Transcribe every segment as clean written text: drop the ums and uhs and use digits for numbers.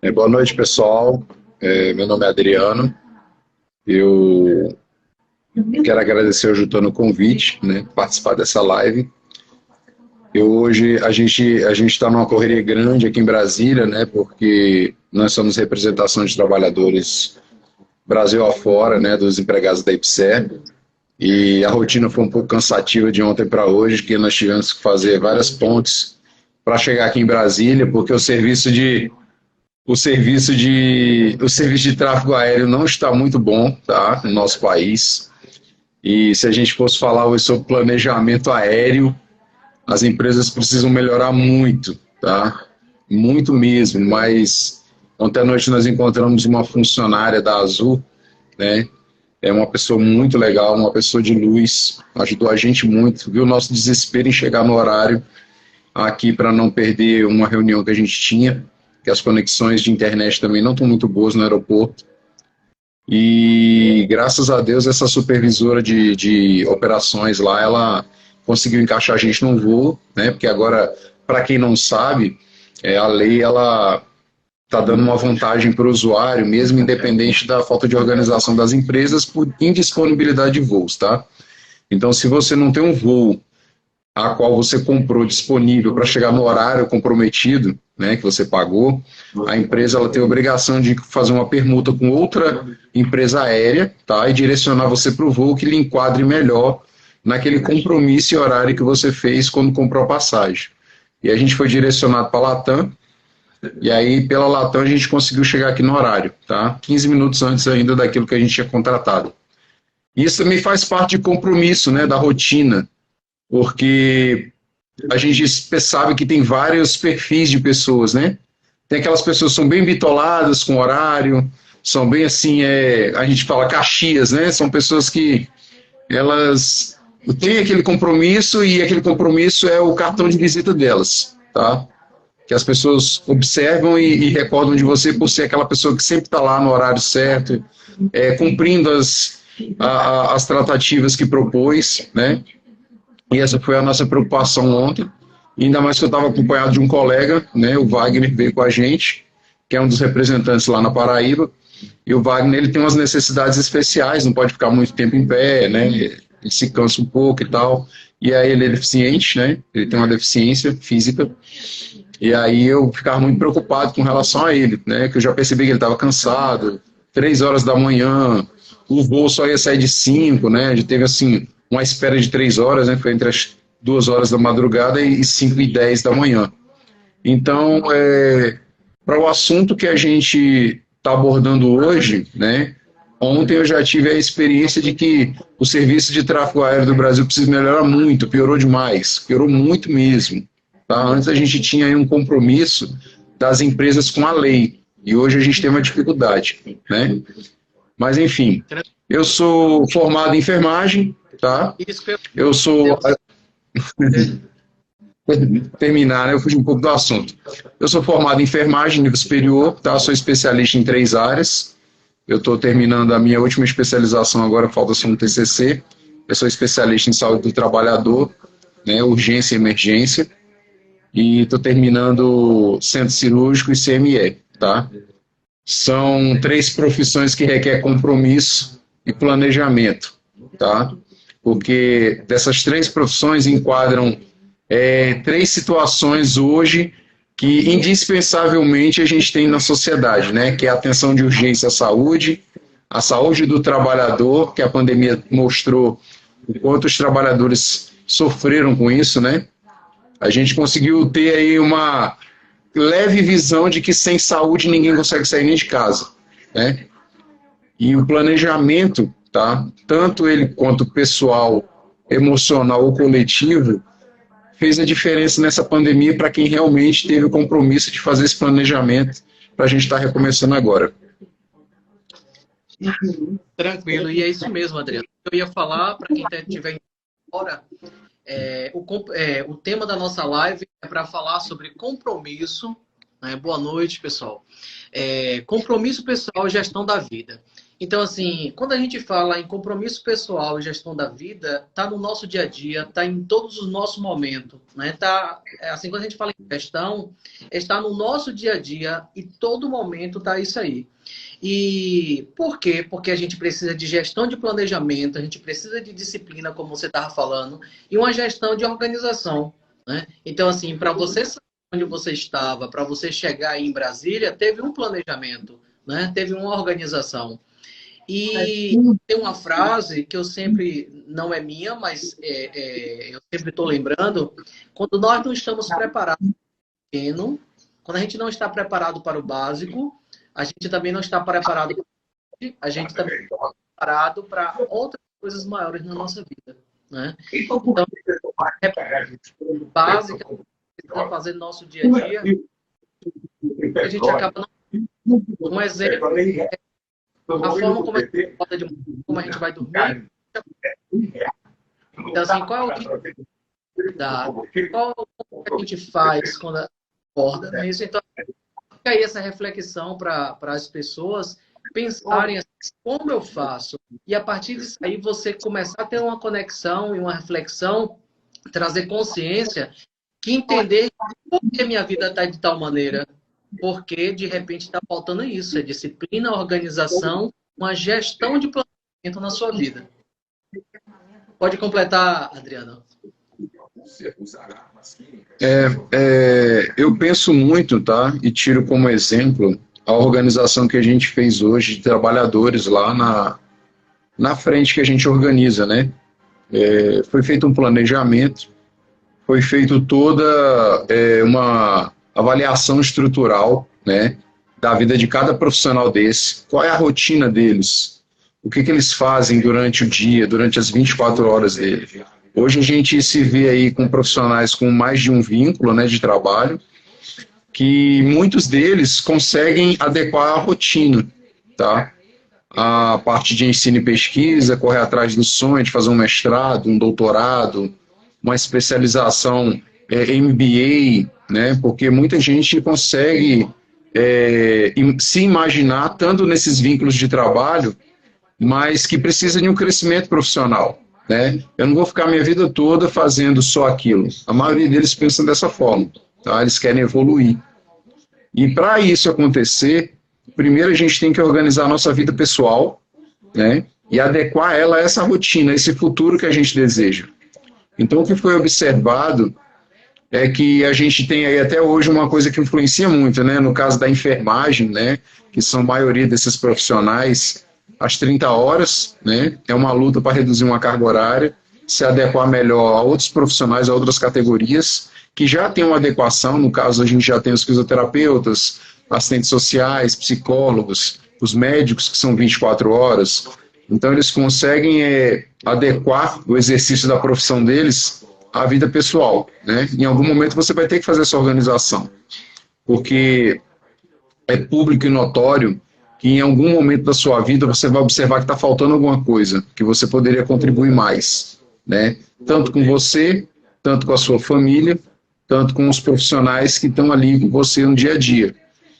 Boa noite, pessoal. Meu nome é Adriano. Eu quero agradecer ao Jutano o convite, né, participar dessa live. Hoje a gente está numa correria grande aqui em Brasília, né, porque nós somos representação de trabalhadores Brasil afora, né, dos empregados da IPSE. E a rotina foi um pouco cansativa de ontem para hoje, que nós tivemos que fazer várias pontes para chegar aqui em Brasília, porque o serviço de tráfego aéreo não está muito bom, tá, no nosso país. E se a gente fosse falar hoje sobre planejamento aéreo, as empresas precisam melhorar muito, tá? Muito mesmo, mas ontem à noite nós encontramos uma funcionária da Azul, né? É uma pessoa muito legal, uma pessoa de luz, ajudou a gente muito, viu o nosso desespero em chegar no horário aqui para não perder uma reunião que a gente tinha, que as conexões de internet também não estão muito boas no aeroporto. E graças a Deus essa supervisora de operações lá, ela conseguiu encaixar a gente num voo, né? Porque agora, para quem não sabe, a lei ela está dando uma vantagem para o usuário, mesmo independente da falta de organização das empresas, por indisponibilidade de voos, tá? Então, se você não tem um voo a qual você comprou disponível para chegar no horário comprometido, né, que você pagou, a empresa ela tem a obrigação de fazer uma permuta com outra empresa aérea, tá, e direcionar você para o voo que lhe enquadre melhor naquele compromisso e horário que você fez quando comprou a passagem. E a gente foi direcionado para a Latam, e aí pela Latam a gente conseguiu chegar aqui no horário, tá? 15 minutos antes ainda daquilo que a gente tinha contratado. Isso também faz parte de compromisso, né, da rotina, porque a gente sabe que tem vários perfis de pessoas, né? Tem aquelas pessoas que são bem bitoladas com horário, são bem assim, a gente fala caxias, né? São pessoas que elas têm aquele compromisso e aquele compromisso é o cartão de visita delas, tá? Que as pessoas observam e recordam de você por ser aquela pessoa que sempre está lá no horário certo, cumprindo as tratativas que propôs, né? E essa foi a nossa preocupação ontem, ainda mais que eu estava acompanhado de um colega, né, o Wagner veio com a gente, que é um dos representantes lá na Paraíba, e o Wagner ele tem umas necessidades especiais, não pode ficar muito tempo em pé, né, ele se cansa um pouco e tal, e aí ele é deficiente, né, ele tem uma deficiência física, e aí eu ficava muito preocupado com relação a ele, né, que eu já percebi que ele estava cansado, 3 horas da manhã, o voo só ia sair de 5, né, a gente teve assim uma espera de 3 horas, né, foi entre as 2 horas da madrugada e 5h10 da manhã. Então, para o assunto que a gente está abordando hoje, né, ontem eu já tive a experiência de que o serviço de tráfego aéreo do Brasil precisa melhorar muito, piorou demais, piorou muito mesmo. Tá? Antes a gente tinha aí um compromisso das empresas com a lei, e hoje a gente tem uma dificuldade, né? Mas, enfim, eu sou formado em enfermagem, tá? Isso que eu Eu sou... ia Terminar, né? Eu fugi um pouco do assunto. Eu sou formado em enfermagem, nível superior, tá? Sou especialista em 3 áreas. Eu estou terminando a minha última especialização agora, falta só um TCC. Eu sou especialista em saúde do trabalhador, né? Urgência e emergência. E estou terminando centro cirúrgico e CME, tá? São 3 profissões que requer compromisso e planejamento, tá? Porque dessas 3 profissões enquadram 3 situações hoje que indispensavelmente a gente tem na sociedade, né? Que é a atenção de urgência à saúde, a saúde do trabalhador, que a pandemia mostrou o quanto os trabalhadores sofreram com isso, né? A gente conseguiu ter aí uma leve visão de que sem saúde ninguém consegue sair nem de casa, né? E o planejamento, tá? Tanto ele quanto pessoal, emocional ou coletivo, fez a diferença nessa pandemia para quem realmente teve o compromisso de fazer esse planejamento para a gente estar recomeçando agora. tranquilo, e é isso mesmo, Adriano. Eu ia falar, para quem estiver indo embora, o tema da nossa live é para falar sobre compromisso né? Boa noite, pessoal. Compromisso pessoal e gestão da vida. Então, assim, quando a gente fala em compromisso pessoal e gestão da vida, tá no nosso dia a dia, tá em todos os nossos momentos, né? Assim, quando a gente fala em gestão, está no nosso dia a dia e todo momento tá isso aí. E por quê? Porque a gente precisa de gestão de planejamento, a gente precisa de disciplina, como você estava falando, e uma gestão de organização, né? Então, assim, para você saber onde você estava, para você chegar aí em Brasília, teve um planejamento, né? Teve uma organização. E tem uma frase que eu sempre, não é minha, mas eu sempre estou lembrando, quando nós não estamos preparados para o pequeno, quando a gente não está preparado para o básico, a gente também não está preparado para o a gente também não está preparado para outras coisas maiores na nossa vida, né? Então, básica, que precisa fazer no nosso dia a dia, a gente acaba não... Um exemplo a forma como a gente acorda de manhã, como a gente vai dormir. Então, assim, qual é o que dá? Qual é o que a gente faz quando acorda? Né? Isso, então, fica aí essa reflexão para as pessoas pensarem assim, como eu faço? E a partir disso aí você começar a ter uma conexão e uma reflexão, trazer consciência, que entender por que minha vida está de tal maneira. Porque, de repente, está faltando isso. É disciplina, organização, uma gestão de planejamento na sua vida. Pode completar, Adriano. Eu penso muito, tá? E tiro como exemplo a organização que a gente fez hoje de trabalhadores lá na frente que a gente organiza, né? Foi feito um planejamento, foi feito toda uma avaliação estrutural, né, da vida de cada profissional desse, qual é a rotina deles, o que eles fazem durante o dia, durante as 24 horas dele. Hoje a gente se vê aí com profissionais com mais de um vínculo, né, de trabalho, que muitos deles conseguem adequar a rotina, tá? A parte de ensino e pesquisa, correr atrás do sonho de fazer um mestrado, um doutorado, uma especialização MBA, né? Porque muita gente consegue se imaginar tanto nesses vínculos de trabalho, mas que precisa de um crescimento profissional, né? Eu não vou ficar minha vida toda fazendo só aquilo. A maioria deles pensa dessa forma, tá? Eles querem evoluir. E para isso acontecer, primeiro a gente tem que organizar a nossa vida pessoal, né? E adequar ela a essa rotina, a esse futuro que a gente deseja. Então, o que foi observado é que a gente tem aí até hoje uma coisa que influencia muito, né? No caso da enfermagem, né? Que são a maioria desses profissionais, às 30 horas, né? É uma luta para reduzir uma carga horária, se adequar melhor a outros profissionais, a outras categorias, que já tem uma adequação. No caso, a gente já tem os fisioterapeutas, assistentes sociais, psicólogos, os médicos, que são 24 horas. Então, eles conseguem adequar o exercício da profissão deles à vida pessoal, né? Em algum momento você vai ter que fazer essa organização, porque é público e notório que em algum momento da sua vida você vai observar que está faltando alguma coisa, que você poderia contribuir mais, né? Tanto com você, tanto com a sua família, tanto com os profissionais que estão ali com você no dia a dia.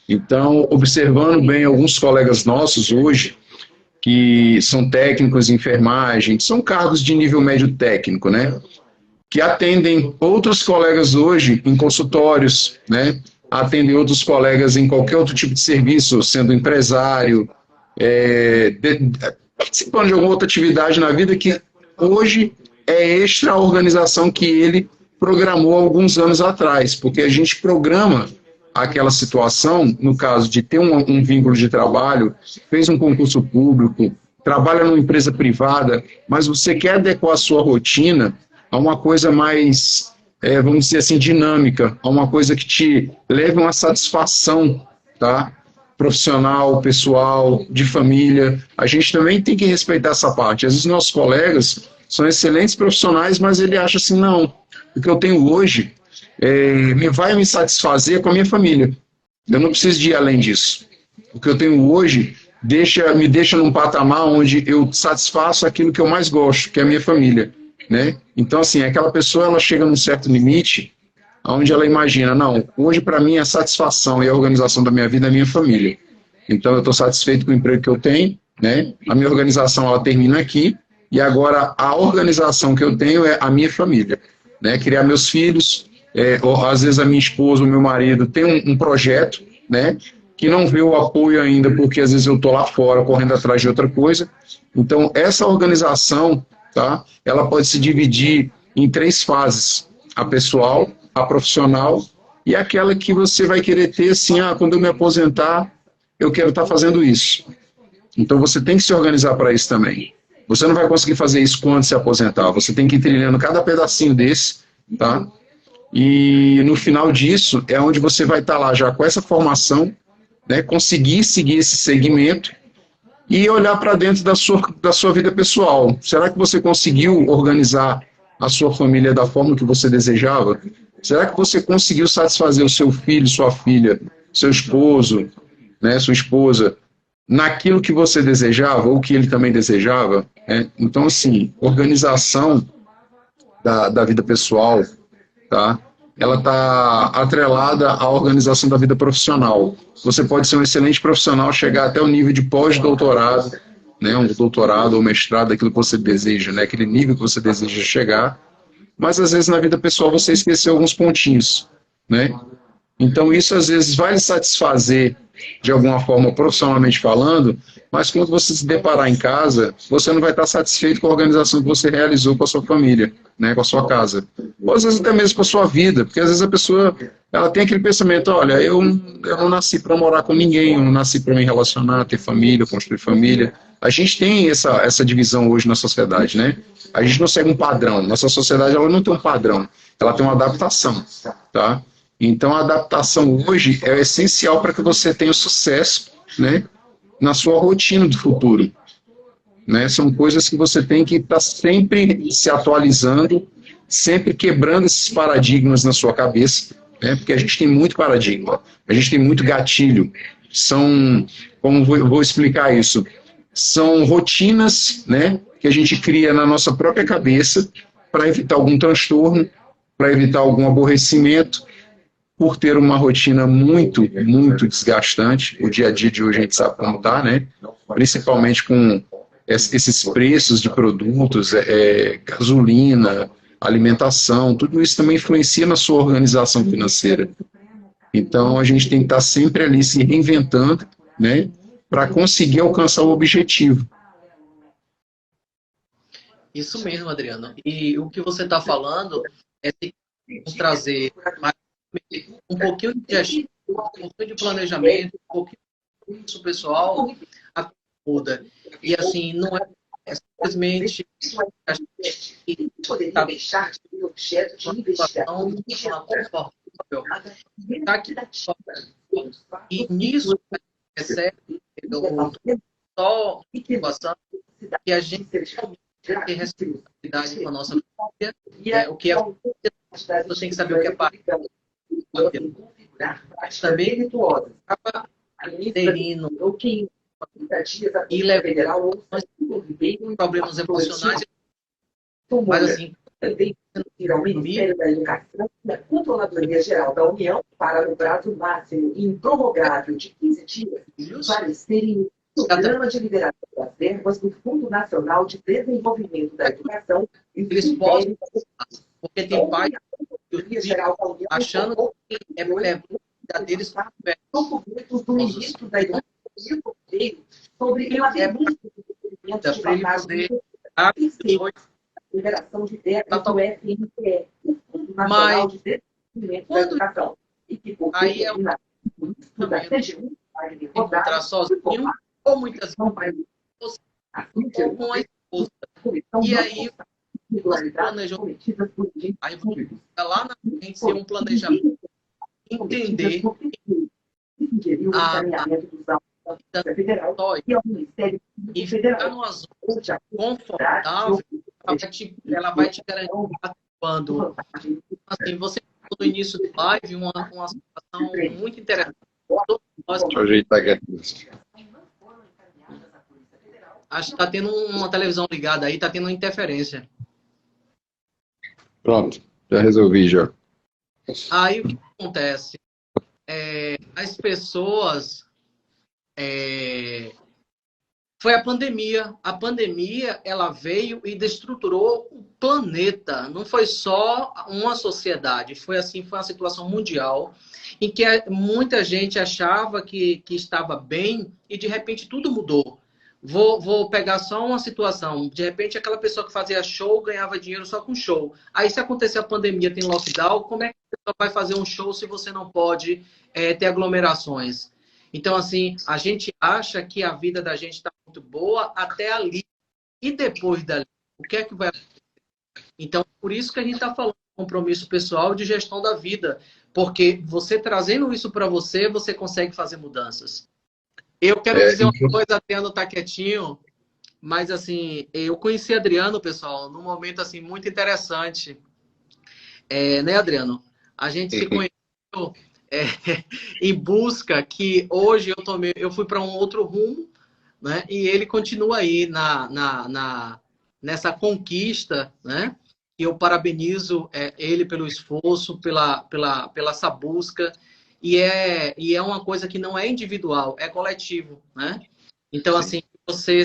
Então, observando bem alguns colegas nossos hoje, que são técnicos de enfermagem, que são cargos de nível médio técnico, né? Que atendem outros colegas hoje em consultórios, né? Atendem outros colegas em qualquer outro tipo de serviço, sendo empresário, participando de alguma outra atividade na vida que hoje é extra a organização que ele programou alguns anos atrás, porque a gente programa aquela situação, no caso de ter um vínculo de trabalho, fez um concurso público, trabalha numa empresa privada, mas você quer adequar a sua rotina a uma coisa mais, vamos dizer assim, dinâmica, a uma coisa que te leve uma satisfação, tá? Profissional, pessoal, de família. A gente também tem que respeitar essa parte. Às vezes nossos colegas são excelentes profissionais, mas ele acha assim, não, o que eu tenho hoje vai me satisfazer com a minha família. Eu não preciso de ir além disso. O que eu tenho hoje me deixa num patamar onde eu satisfaço aquilo que eu mais gosto, que é a minha família, né? Então, assim, aquela pessoa ela chega num certo limite onde ela imagina, não, hoje para mim a satisfação e a organização da minha vida é a minha família. Então eu estou satisfeito com o emprego que eu tenho, né? A minha organização ela termina aqui e agora a organização que eu tenho é a minha família, né? Criar meus filhos, ou, às vezes a minha esposa, o meu marido tem um projeto, né? Que não vê o apoio ainda porque às vezes eu estou lá fora correndo atrás de outra coisa. Então essa organização, tá? Ela pode se dividir em 3 fases: a pessoal, a profissional e aquela que você vai querer ter assim, quando eu me aposentar, eu quero estar fazendo isso. Então você tem que se organizar para isso também. Você não vai conseguir fazer isso quando se aposentar. Você tem que ir trilhando cada pedacinho desse, tá? E no final disso é onde você vai estar lá já com essa formação, né? Conseguir seguir esse segmento e olhar para dentro da sua vida pessoal. Será que você conseguiu organizar a sua família da forma que você desejava? Será que você conseguiu satisfazer o seu filho, sua filha, seu esposo, né, sua esposa, naquilo que você desejava ou que ele também desejava? Então, assim, organização da vida pessoal, tá? Ela está atrelada à organização da vida profissional. Você pode ser um excelente profissional, chegar até o nível de pós-doutorado, né, um doutorado ou mestrado, aquilo que você deseja, né, aquele nível que você deseja chegar, mas às vezes na vida pessoal você esqueceu alguns pontinhos, né? Então isso às vezes vai lhe satisfazer de alguma forma profissionalmente falando, mas quando você se deparar em casa, você não vai estar satisfeito com a organização que você realizou com a sua família, né, com a sua casa. Ou às vezes até mesmo com a sua vida, porque às vezes a pessoa ela tem aquele pensamento, olha, eu não nasci para morar com ninguém, eu não nasci para me relacionar, ter família, construir família. A gente tem essa divisão hoje na sociedade, né? A gente não segue um padrão. Nossa sociedade ela não tem um padrão, ela tem uma adaptação, tá? Então, a adaptação hoje é essencial para que você tenha sucesso, né, na sua rotina do futuro. Né? São coisas que você tem que estar sempre se atualizando, sempre quebrando esses paradigmas na sua cabeça, né? Porque a gente tem muito paradigma, a gente tem muito gatilho. Como vou explicar isso? São rotinas, né, que a gente cria na nossa própria cabeça para evitar algum transtorno, para evitar algum aborrecimento, por ter uma rotina muito, muito desgastante. O dia a dia de hoje a gente sabe como está, né? Principalmente com esses preços de produtos, gasolina, alimentação, tudo isso também influencia na sua organização financeira. Então, a gente tem que estar sempre ali se reinventando, né? Para conseguir alcançar o objetivo. Isso mesmo, Adriano. E o que você está falando é trazer mais um pouquinho de gestão, um pouquinho de planejamento, um pouquinho de pessoal, a coisa muda. E assim, não é simplesmente a gente está deixar de objeto de investigação confortável. Tá aqui, e nisso recebe só situação que a gente tem responsabilidade com a nossa família, o que é você tem que saber o que é parte também acaba aderindo e levando problemas emocionais, mas assim, ao Ministério da Educação e à Controladoria Geral da União para, no prazo máximo e improrrogável de 15 dias, esclarecerem o programa de liberação das verbas do Fundo Nacional de Desenvolvimento da Educação e eles possam, porque tem pais achando que é deles documentos do ministro da Educação sobre a liberação de verbas do FNDE, o Fundo Nacional de Desenvolvimento da Educação, e que por aí é encontrar sozinho ou muitas vezes ou com a esposa. E aí você planejou, aí você lá na frente ser um planejamento, entender e ficar numa zona confortável, ela vai te garantir quando assim, você falou no início do live uma situação muito interessante. Deixa eu ajeitar aqui. Acho que está tendo uma televisão ligada aí, está tendo uma interferência. Pronto, já resolvi já. Aí o que acontece? As pessoas... Foi a pandemia. A pandemia, ela veio e destruturou o planeta. Não foi só uma sociedade. Foi assim, foi uma situação mundial em que muita gente achava que estava bem e de repente tudo mudou. Vou pegar só uma situação. De repente, aquela pessoa que fazia show ganhava dinheiro só com show. Aí, se acontecer a pandemia, tem lockdown, como é que a pessoa vai fazer um show se você não pode ter aglomerações? Então, assim, a gente acha que a vida da gente está muito boa até ali. E depois dali, o que é que vai acontecer? Então, por isso que a gente está falando de compromisso pessoal e de gestão da vida. Porque você trazendo isso para você, você consegue fazer mudanças. Eu quero dizer uma coisa, Adriano está quietinho, mas assim, eu conheci Adriano, pessoal, num momento assim muito interessante. Né, Adriano? A gente se conheceu em busca que hoje eu fui para um outro rumo, né? E ele continua aí nessa conquista, né? E eu parabenizo ele pelo esforço, pela essa busca. E é uma coisa que não é individual, é coletivo, né? Então, assim,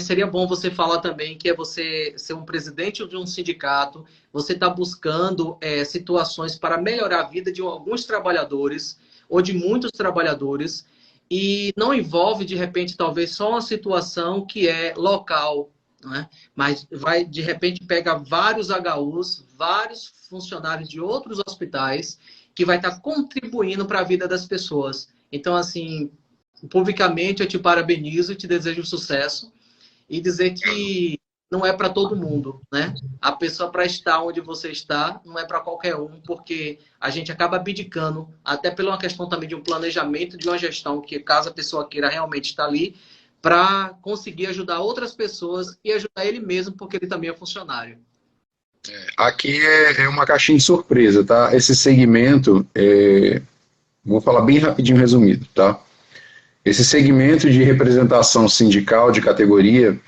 seria bom você falar também que é você ser um presidente de um sindicato, você está buscando situações para melhorar a vida de alguns trabalhadores ou de muitos trabalhadores e não envolve, de repente, talvez só uma situação que é local, né? Mas vai, de repente, pega vários HUs, vários funcionários de outros hospitais que vai estar contribuindo para a vida das pessoas. Então, assim, publicamente eu te parabenizo, te desejo sucesso e dizer que não é para todo mundo, né? A pessoa para estar onde você está não é para qualquer um, porque a gente acaba abdicando, até pela uma questão também de um planejamento, de uma gestão, que caso a pessoa queira realmente estar ali, para conseguir ajudar outras pessoas e ajudar ele mesmo, porque ele também é funcionário. Aqui é uma caixinha de surpresa, tá? Esse segmento, vou falar bem rapidinho resumido, tá? Esse segmento de representação sindical de categoria,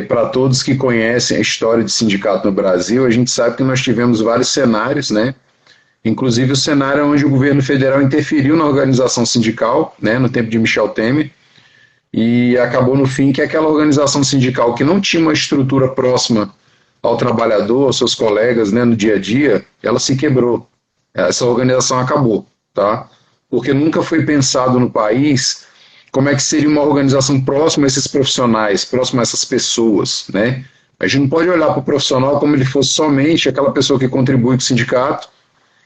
para todos que conhecem a história de sindicato no Brasil, a gente sabe que nós tivemos vários cenários, né? Inclusive o cenário onde o governo federal interferiu na organização sindical, né, no tempo de Michel Temer, e acabou no fim que aquela organização sindical que não tinha uma estrutura próxima ao trabalhador, aos seus colegas, né, no dia a dia, ela se quebrou. Essa organização acabou, tá? Porque nunca foi pensado no país como é que seria uma organização próxima a esses profissionais, próxima a essas pessoas, né? A gente não pode olhar para o profissional como ele fosse somente aquela pessoa que contribui com o sindicato,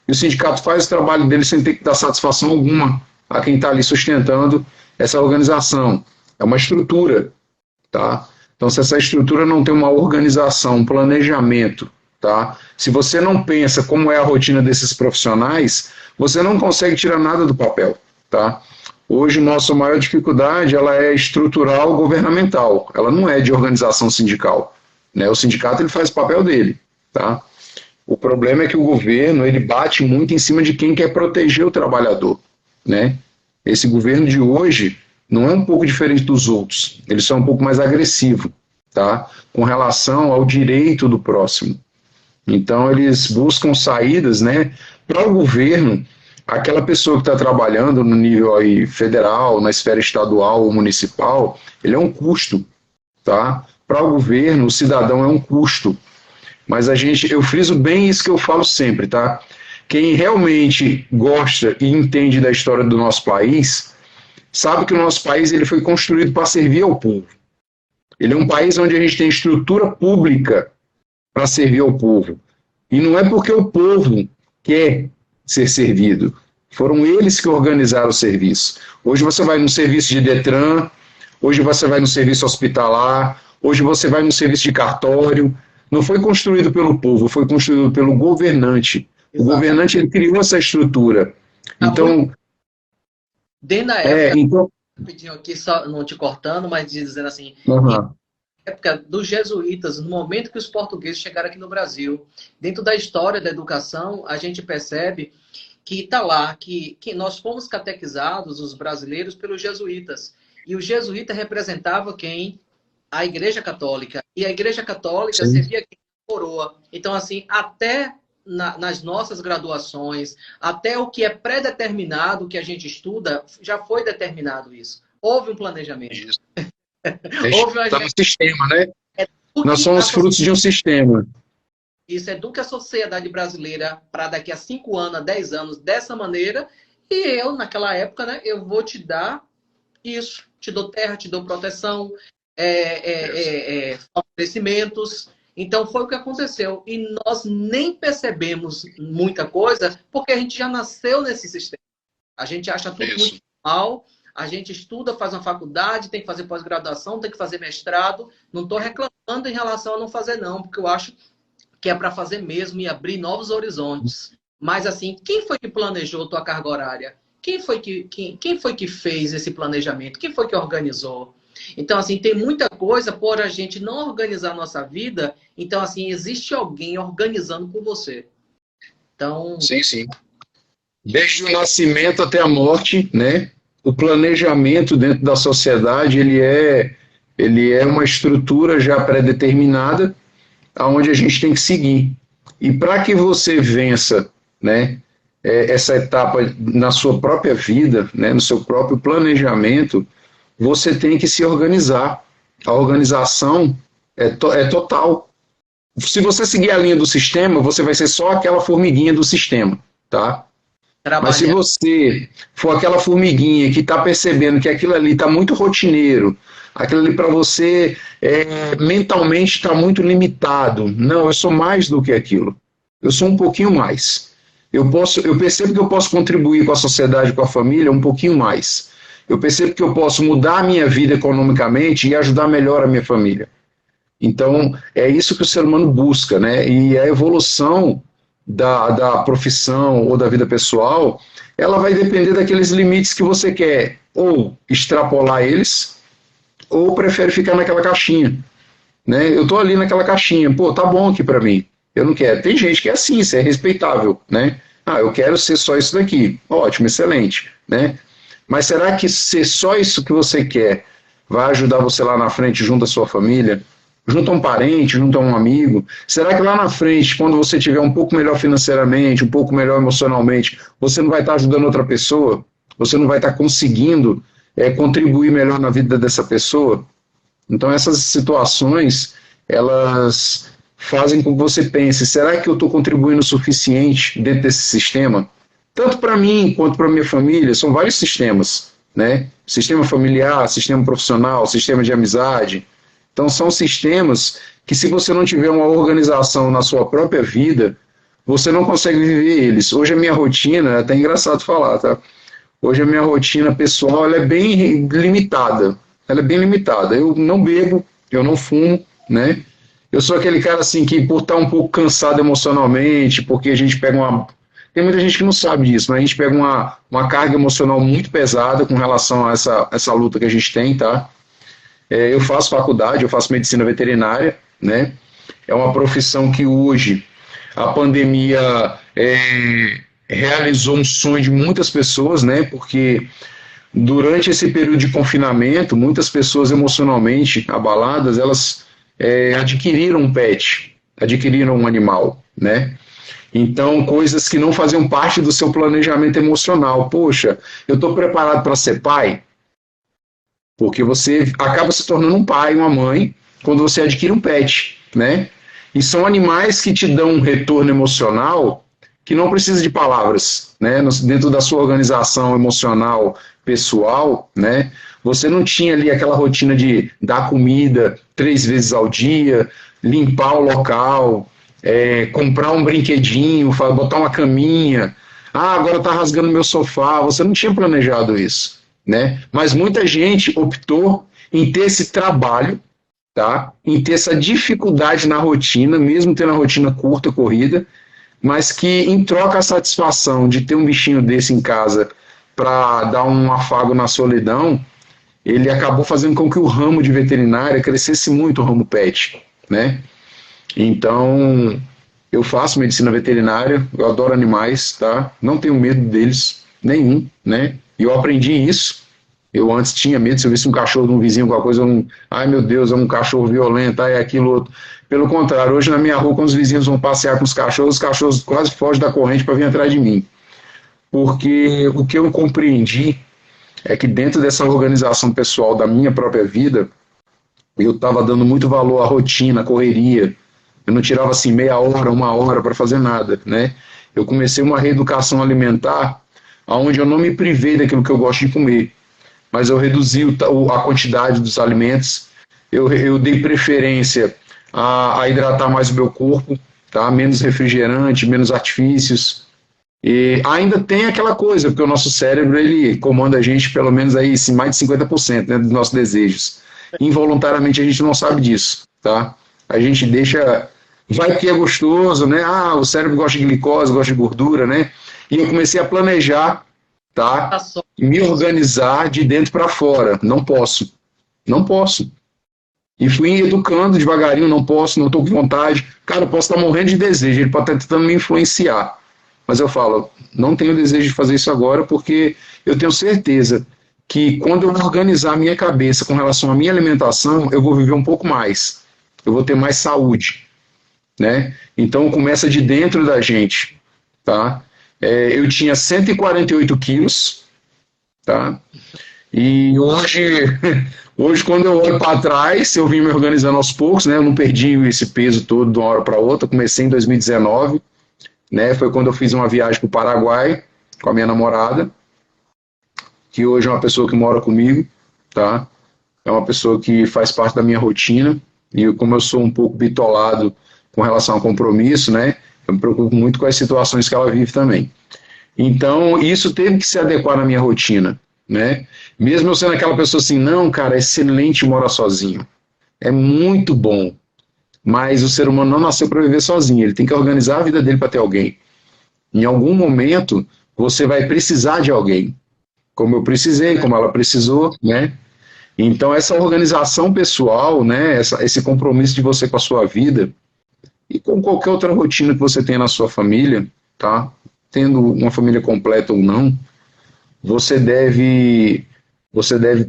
e o sindicato faz o trabalho dele sem ter que dar satisfação alguma a quem está ali sustentando essa organização. É uma estrutura, tá? Então, se essa estrutura não tem uma organização, um planejamento, tá? Se você não pensa como é a rotina desses profissionais, você não consegue tirar nada do papel, tá? Hoje, nossa maior dificuldade, ela é estrutural governamental, ela não é de organização sindical, né? O sindicato, ele faz o papel dele, tá? O problema é que o governo, ele bate muito em cima de quem quer proteger o trabalhador, né? Esse governo de hoje não é um pouco diferente dos outros, eles são um pouco mais agressivos, tá? Com relação ao direito do próximo. Então, eles buscam saídas, né, para o governo, aquela pessoa que está trabalhando no nível aí federal, na esfera estadual ou municipal, ele é um custo, tá? Para o governo, o cidadão é um custo. Mas eu friso bem isso que eu falo sempre, tá? Quem realmente gosta e entende da história do nosso país, sabe que o nosso país ele foi construído para servir ao povo. Ele é um país onde a gente tem estrutura pública para servir ao povo. E não é porque o povo quer ser servido. Foram eles que organizaram o serviço. Hoje você vai no serviço de Detran, hoje você vai no serviço hospitalar, hoje você vai no serviço de cartório. Não foi construído pelo povo, foi construído pelo governante. Exato. O governante ele criou essa estrutura. Então, dentro da época, rapidinho aqui, só não te cortando, mas dizendo assim, na época dos jesuítas, no momento que os portugueses chegaram aqui no Brasil, dentro da história da educação, a gente percebe que está lá, que nós fomos catequizados, os brasileiros, pelos jesuítas. E o jesuíta representava quem? A Igreja Católica. E a Igreja Católica servia a coroa. Então, assim, até nas nossas graduações, até o que é pré-determinado, o que a gente estuda, já foi determinado isso. Houve um planejamento. Isso. Houve uma... Está no sistema, né? É Nós somos frutos de um sistema. Isso educa a sociedade brasileira para daqui a 5 anos, a 10 anos, dessa maneira. E eu, naquela época, né, eu vou te dar isso. Te dou terra, te dou proteção, oferecimentos. Então, foi o que aconteceu. E nós nem percebemos muita coisa, porque a gente já nasceu nesse sistema. A gente acha tudo muito mal. A gente estuda, faz uma faculdade, tem que fazer pós-graduação, tem que fazer mestrado. Não estou reclamando em relação a não fazer, não, porque eu acho que é para fazer mesmo e abrir novos horizontes. Mas, assim, quem foi que planejou tua carga horária? Quem foi que fez esse planejamento? Quem foi que organizou? Então, assim, tem muita coisa por a gente não organizar a nossa vida. Então, assim, existe alguém organizando por você. Então... Sim, sim. Desde o nascimento até a morte, né? O planejamento dentro da sociedade, ele é uma estrutura já pré-determinada, aonde a gente tem que seguir. E para que você vença, né, essa etapa na sua própria vida, né, no seu próprio planejamento, você tem que se organizar. A organização é total. Se você seguir a linha do sistema, você vai ser só aquela formiguinha do sistema, tá? Mas se você for aquela formiguinha que está percebendo que aquilo ali está muito rotineiro, aquilo ali para você mentalmente está muito limitado. Não, eu sou mais do que aquilo. Eu sou um pouquinho mais. Eu percebo que eu posso contribuir com a sociedade, com a família, um pouquinho mais. Eu percebo que eu posso mudar a minha vida economicamente e ajudar melhor a minha família. Então, é isso que o ser humano busca, né? E a evolução da profissão ou da vida pessoal, ela vai depender daqueles limites que você quer ou extrapolar eles, ou prefere ficar naquela caixinha, né? Eu tô ali naquela caixinha, pô, tá bom aqui para mim, eu não quero. Tem gente que é assim, isso é respeitável, né? Ah, eu quero ser só isso daqui, ótimo, excelente, né? Mas será que ser só isso que você quer vai ajudar você lá na frente junto à sua família, junto a um parente, junto a um amigo? Será que lá na frente, quando você estiver um pouco melhor financeiramente, um pouco melhor emocionalmente, você não vai estar ajudando outra pessoa? Você não vai estar conseguindo contribuir melhor na vida dessa pessoa? Então essas situações, elas fazem com que você pense, será que eu estou contribuindo o suficiente dentro desse sistema? Tanto para mim quanto para minha família, são vários sistemas, né? Sistema familiar, sistema profissional, sistema de amizade. Então são sistemas que, se você não tiver uma organização na sua própria vida, você não consegue viver eles. Hoje a minha rotina, é até engraçado falar, tá? Hoje a minha rotina pessoal, ela é bem limitada. Ela é bem limitada. Eu não bebo, eu não fumo, né? Eu sou aquele cara assim que, por estar um pouco cansado emocionalmente, porque a gente pega uma... Tem muita gente que não sabe disso, mas a gente pega uma carga emocional muito pesada com relação a essa luta que a gente tem, tá? Eu faço faculdade, eu faço medicina veterinária, né? É uma profissão que hoje a pandemia realizou um sonho de muitas pessoas, né? Porque durante esse período de confinamento, muitas pessoas emocionalmente abaladas, elas adquiriram um pet, adquiriram um animal, né? Então, coisas que não faziam parte do seu planejamento emocional. Poxa, eu estou preparado para ser pai? Porque você acaba se tornando um pai, uma mãe, quando você adquire um pet, né? E são animais que te dão um retorno emocional que não precisa de palavras, né? Dentro da sua organização emocional, pessoal, né? Você não tinha ali aquela rotina de dar comida 3 vezes ao dia, limpar o local, comprar um brinquedinho, botar uma caminha. Ah, agora está rasgando meu sofá. Você não tinha planejado isso, né? Mas muita gente optou em ter esse trabalho, tá? Em ter essa dificuldade na rotina, mesmo tendo a rotina curta, corrida, mas que, em troca, a satisfação de ter um bichinho desse em casa para dar um afago na solidão, ele acabou fazendo com que o ramo de veterinária crescesse muito, o ramo pet, né? Então, eu faço medicina veterinária, eu adoro animais, tá? Não tenho medo deles, nenhum, né? E eu aprendi isso, Eu antes tinha medo, se eu visse um cachorro de um vizinho, alguma coisa, ai meu Deus, é um cachorro violento, ai aquilo outro. Pelo contrário, hoje na minha rua, quando os vizinhos vão passear com os cachorros quase fogem da corrente para vir atrás de mim. Porque o que eu compreendi é que dentro dessa organização pessoal da minha própria vida, eu estava dando muito valor à rotina, à correria. Eu não tirava assim meia hora, uma hora para fazer nada, né? Eu comecei uma reeducação alimentar onde eu não me privei daquilo que eu gosto de comer, mas eu reduzi a quantidade dos alimentos, eu dei preferência a hidratar mais o meu corpo, tá? Menos refrigerante, menos artifícios. E ainda tem aquela coisa, porque o nosso cérebro, ele comanda a gente pelo menos aí, mais de 50%, né, dos nossos desejos. Involuntariamente a gente não sabe disso, tá? A gente deixa, vai que é gostoso, né? Ah, o cérebro gosta de glicose, gosta de gordura, né? E eu comecei a planejar, tá? Me organizar de dentro para fora. Não posso. E fui educando devagarinho, não posso, não estou com vontade. Cara, eu posso estar morrendo de desejo, ele pode estar tentando me influenciar. Mas eu falo, não tenho desejo de fazer isso agora, porque eu tenho certeza que quando eu organizar a minha cabeça com relação à minha alimentação, eu vou viver um pouco mais. Eu vou ter mais saúde, né? Então começa de dentro da gente, tá? Eu tinha 148 quilos, tá? E hoje quando eu olho para trás, eu vim me organizando aos poucos, né? Eu não perdi esse peso todo de uma hora para outra. Comecei em 2019, né? Foi quando eu fiz uma viagem para o Paraguai com a minha namorada, que hoje é uma pessoa que mora comigo, tá? É uma pessoa que faz parte da minha rotina, e como eu sou um pouco bitolado com relação ao compromisso, né? Eu me preocupo muito com as situações que ela vive também. Então, isso teve que se adequar na minha rotina, né? Mesmo eu sendo aquela pessoa assim, não, cara, é excelente morar sozinho. É muito bom. Mas o ser humano não nasceu para viver sozinho, ele tem que organizar a vida dele para ter alguém. Em algum momento, você vai precisar de alguém, como eu precisei, como ela precisou, né? Então, essa organização pessoal, né, esse compromisso de você com a sua vida e com qualquer outra rotina que você tenha na sua família, tá? Tendo uma família completa ou não, você deve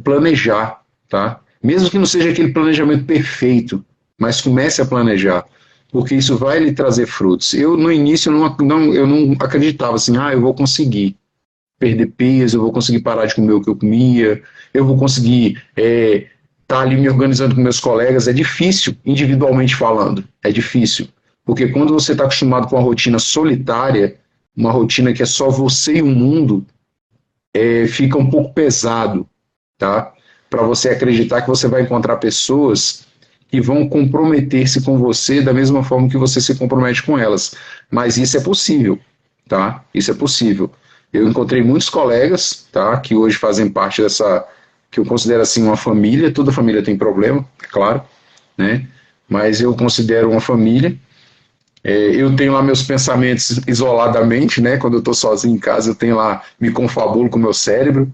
planejar, tá? Mesmo que não seja aquele planejamento perfeito, mas comece a planejar, porque isso vai lhe trazer frutos. Eu, no início, eu não acreditava assim, eu vou conseguir perder peso, eu vou conseguir parar de comer o que eu comia, eu vou conseguir estar ali me organizando com meus colegas. É difícil, individualmente falando, é difícil, porque quando você está acostumado com uma rotina solitária, uma rotina que é só você e o mundo, fica um pouco pesado, tá? Para você acreditar que você vai encontrar pessoas que vão comprometer-se com você da mesma forma que você se compromete com elas. Mas isso é possível, tá? Isso é possível. Eu encontrei muitos colegas, tá? Que hoje fazem parte dessa, que eu considero assim uma família. Toda família tem problema, é claro, né? Mas eu considero uma família. Eu tenho lá meus pensamentos isoladamente, né? Quando eu estou sozinho em casa, eu tenho lá, me confabulo com o meu cérebro.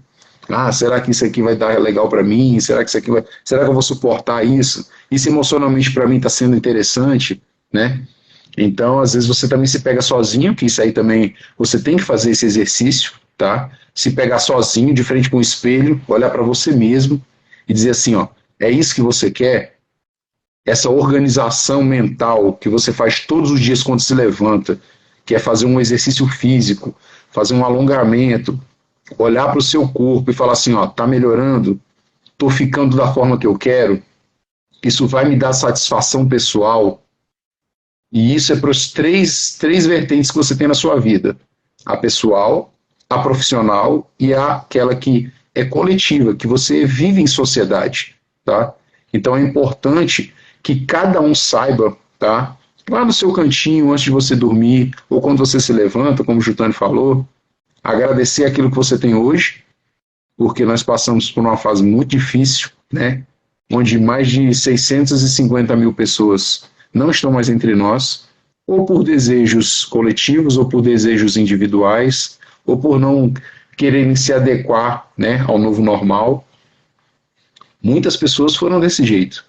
Será que isso aqui vai dar legal para mim? Será que será que eu vou suportar isso? Isso emocionalmente para mim está sendo interessante, né? Então, às vezes você também se pega sozinho, que isso aí também, você tem que fazer esse exercício, tá? Se pegar sozinho, de frente com o espelho, olhar para você mesmo e dizer assim, ó, é isso que você quer? Essa organização mental que você faz todos os dias quando se levanta, que é fazer um exercício físico, fazer um alongamento, olhar para o seu corpo e falar assim, ó, tá melhorando, tô ficando da forma que eu quero, isso vai me dar satisfação pessoal. E isso é para os três vertentes que você tem na sua vida: a pessoal, a profissional e aquela que é coletiva, que você vive em sociedade, tá? Então é importante que cada um saiba, tá? Lá no seu cantinho, antes de você dormir, ou quando você se levanta, como o Jutani falou, agradecer aquilo que você tem hoje, porque nós passamos por uma fase muito difícil, né? Onde mais de 650 mil pessoas não estão mais entre nós, ou por desejos coletivos, ou por desejos individuais, ou por não quererem se adequar, né, ao novo normal. Muitas pessoas foram desse jeito,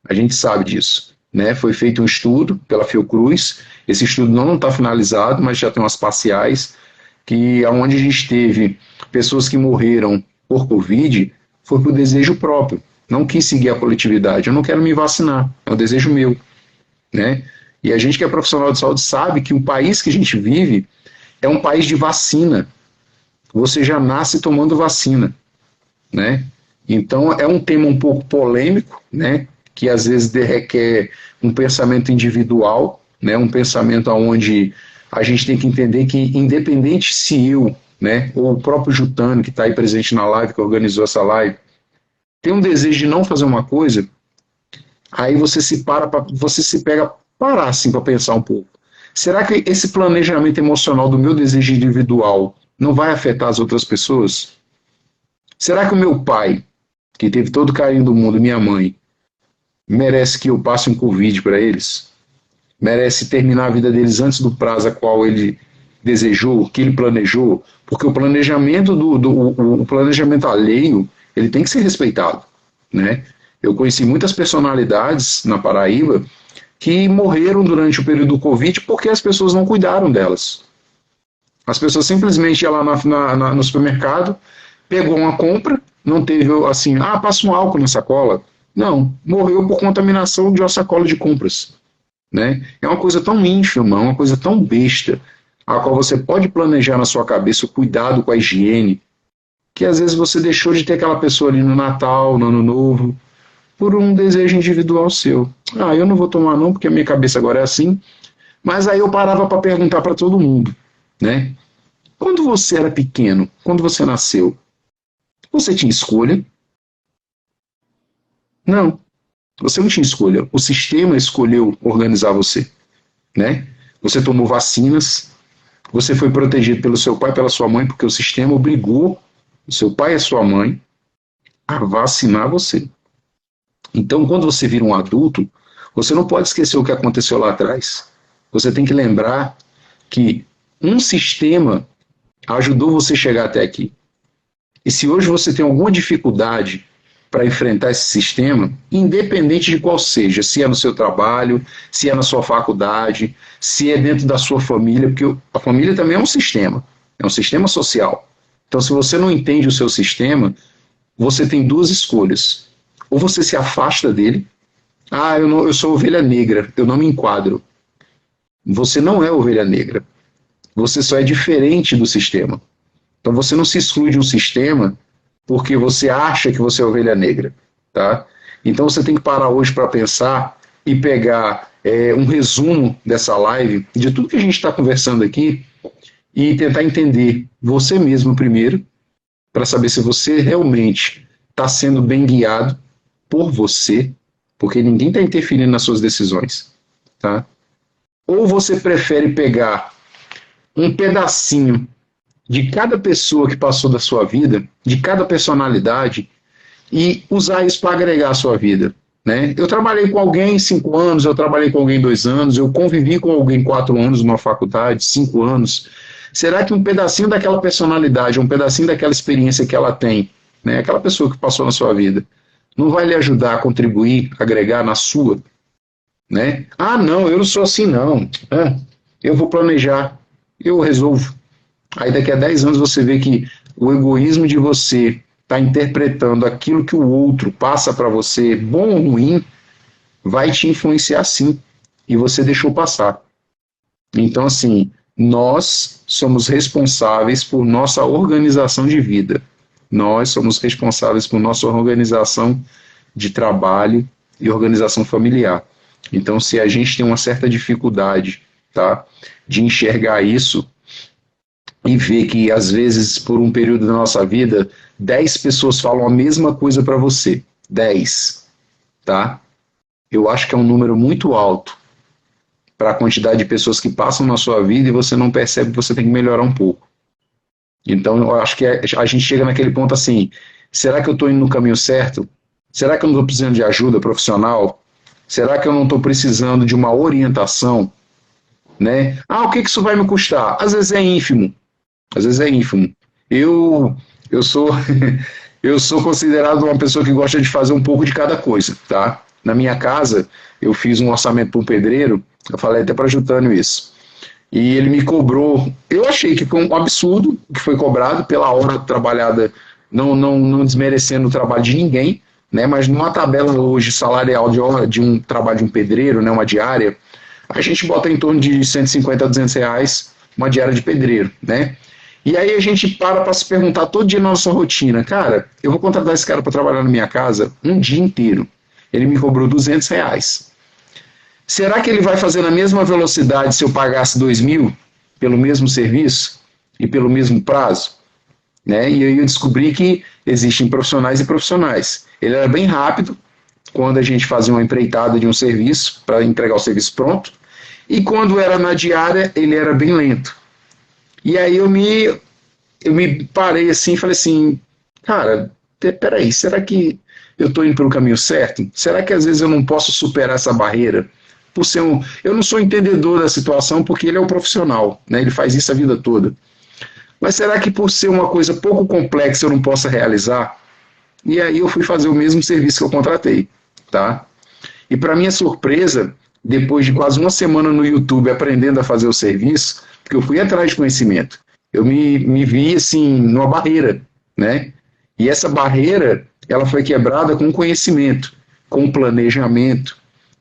a gente sabe disso, né? Foi feito um estudo pela Fiocruz, esse estudo não está finalizado, mas já tem umas parciais, que onde a gente teve pessoas que morreram por Covid, foi por desejo próprio. Não quis seguir a coletividade. Eu não quero me vacinar. É um desejo meu, né? E a gente que é profissional de saúde sabe que o país que a gente vive é um país de vacina. Você já nasce tomando vacina, né? Então é um tema um pouco polêmico, né? Que às vezes requer um pensamento individual, né? Um pensamento onde a gente tem que entender que, independente se eu, né, ou o próprio Jutano, que está aí presente na live, que organizou essa live, tem um desejo de não fazer uma coisa, aí você se pega parar assim para pensar um pouco. Será que esse planejamento emocional do meu desejo individual não vai afetar as outras pessoas? Será que o meu pai, que teve todo o carinho do mundo, minha mãe, merece que eu passe um Covid para eles? Merece terminar a vida deles antes do prazo a qual ele desejou, que ele planejou? Porque o planejamento o planejamento alheio, ele tem que ser respeitado, né? Eu conheci muitas personalidades na Paraíba que morreram durante o período do Covid porque as pessoas não cuidaram delas. As pessoas simplesmente iam lá no supermercado, pegou uma compra, não teve assim, passa um álcool na sacola. Não, morreu por contaminação de uma sacola de compras, né? É uma coisa tão ínfima, uma coisa tão besta, a qual você pode planejar na sua cabeça o cuidado com a higiene, que às vezes você deixou de ter aquela pessoa ali no Natal, no Ano Novo, por um desejo individual seu. Eu não vou tomar não, porque a minha cabeça agora é assim. Mas aí eu parava para perguntar para todo mundo, né? Quando você era pequeno, quando você nasceu, você tinha escolha? Não, você não tinha escolha. O sistema escolheu organizar você, né? Você tomou vacinas, você foi protegido pelo seu pai e pela sua mãe, porque o sistema obrigou o seu pai e a sua mãe a vacinar você. Então, quando você vira um adulto, você não pode esquecer o que aconteceu lá atrás. Você tem que lembrar que um sistema ajudou você a chegar até aqui. E se hoje você tem alguma dificuldade para enfrentar esse sistema, independente de qual seja, se é no seu trabalho, se é na sua faculdade, se é dentro da sua família, porque a família também é um sistema social. Então, se você não entende o seu sistema, você tem duas escolhas. Ou você se afasta dele. Eu sou ovelha negra, eu não me enquadro. Você não é ovelha negra. Você só é diferente do sistema. Então você não se exclui de um sistema porque você acha que você é ovelha negra, tá? Então você tem que parar hoje para pensar e pegar um resumo dessa live, de tudo que a gente está conversando aqui, e tentar entender você mesmo primeiro, para saber se você realmente está sendo bem guiado por você, porque ninguém está interferindo nas suas decisões, tá? Ou você prefere pegar um pedacinho de cada pessoa que passou da sua vida, de cada personalidade, e usar isso para agregar a sua vida, né? Eu trabalhei com alguém 5 anos, eu trabalhei com alguém 2 anos, eu convivi com alguém 4 anos numa faculdade, 5 anos. Será que um pedacinho daquela personalidade, um pedacinho daquela experiência que ela tem, né? Aquela pessoa que passou na sua vida, não vai lhe ajudar a contribuir, agregar na sua, né? Não, eu não sou assim não. Eu vou planejar, eu resolvo. Aí daqui a 10 anos você vê que o egoísmo de você estar interpretando aquilo que o outro passa para você, bom ou ruim, vai te influenciar sim. E você deixou passar. Então, assim, nós somos responsáveis por nossa organização de vida. Nós somos responsáveis por nossa organização de trabalho e organização familiar. Então, se a gente tem uma certa dificuldade, tá, de enxergar isso e ver que, às vezes, por um período da nossa vida, 10 pessoas falam a mesma coisa para você. 10, tá? Eu acho que é um número muito alto para a quantidade de pessoas que passam na sua vida e você não percebe que você tem que melhorar um pouco. Então, eu acho que a gente chega naquele ponto assim, será que eu estou indo no caminho certo? Será que eu não estou precisando de ajuda profissional? Será que eu não estou precisando de uma orientação? Né? O que isso vai me custar? Às vezes é ínfimo. Às vezes é ínfimo. Eu sou eu sou considerado uma pessoa que gosta de fazer um pouco de cada coisa, tá? Na minha casa, eu fiz um orçamento para um pedreiro, eu falei até para o Jutânio isso. E ele me cobrou, eu achei que foi um absurdo o que foi cobrado pela hora trabalhada não desmerecendo o trabalho de ninguém, né? Mas numa tabela hoje salarial de um trabalho de um pedreiro, né, uma diária, a gente bota em torno de 150 a 200 reais uma diária de pedreiro, né? E aí a gente para se perguntar todo dia na nossa rotina, cara, eu vou contratar esse cara para trabalhar na minha casa um dia inteiro. Ele me cobrou 200 reais. Será que ele vai fazer na mesma velocidade se eu pagasse 2.000 pelo mesmo serviço e pelo mesmo prazo? Né? E aí eu descobri que existem profissionais e profissionais. Ele era bem rápido quando a gente fazia uma empreitada de um serviço para entregar o serviço pronto, e quando era na diária ele era bem lento. E aí eu me parei assim e falei assim, cara, peraí, será que eu estou indo pelo caminho certo? Será que às vezes eu não posso superar essa barreira? Por ser eu não sou entendedor da situação porque ele é um profissional, né? Ele faz isso a vida toda. Mas será que por ser uma coisa pouco complexa eu não posso realizar? E aí eu fui fazer o mesmo serviço que eu contratei, tá? E para minha surpresa, depois de quase uma semana no YouTube aprendendo a fazer o serviço, porque eu fui atrás de conhecimento, eu me vi assim numa barreira, né? E essa barreira, ela foi quebrada com conhecimento, com planejamento,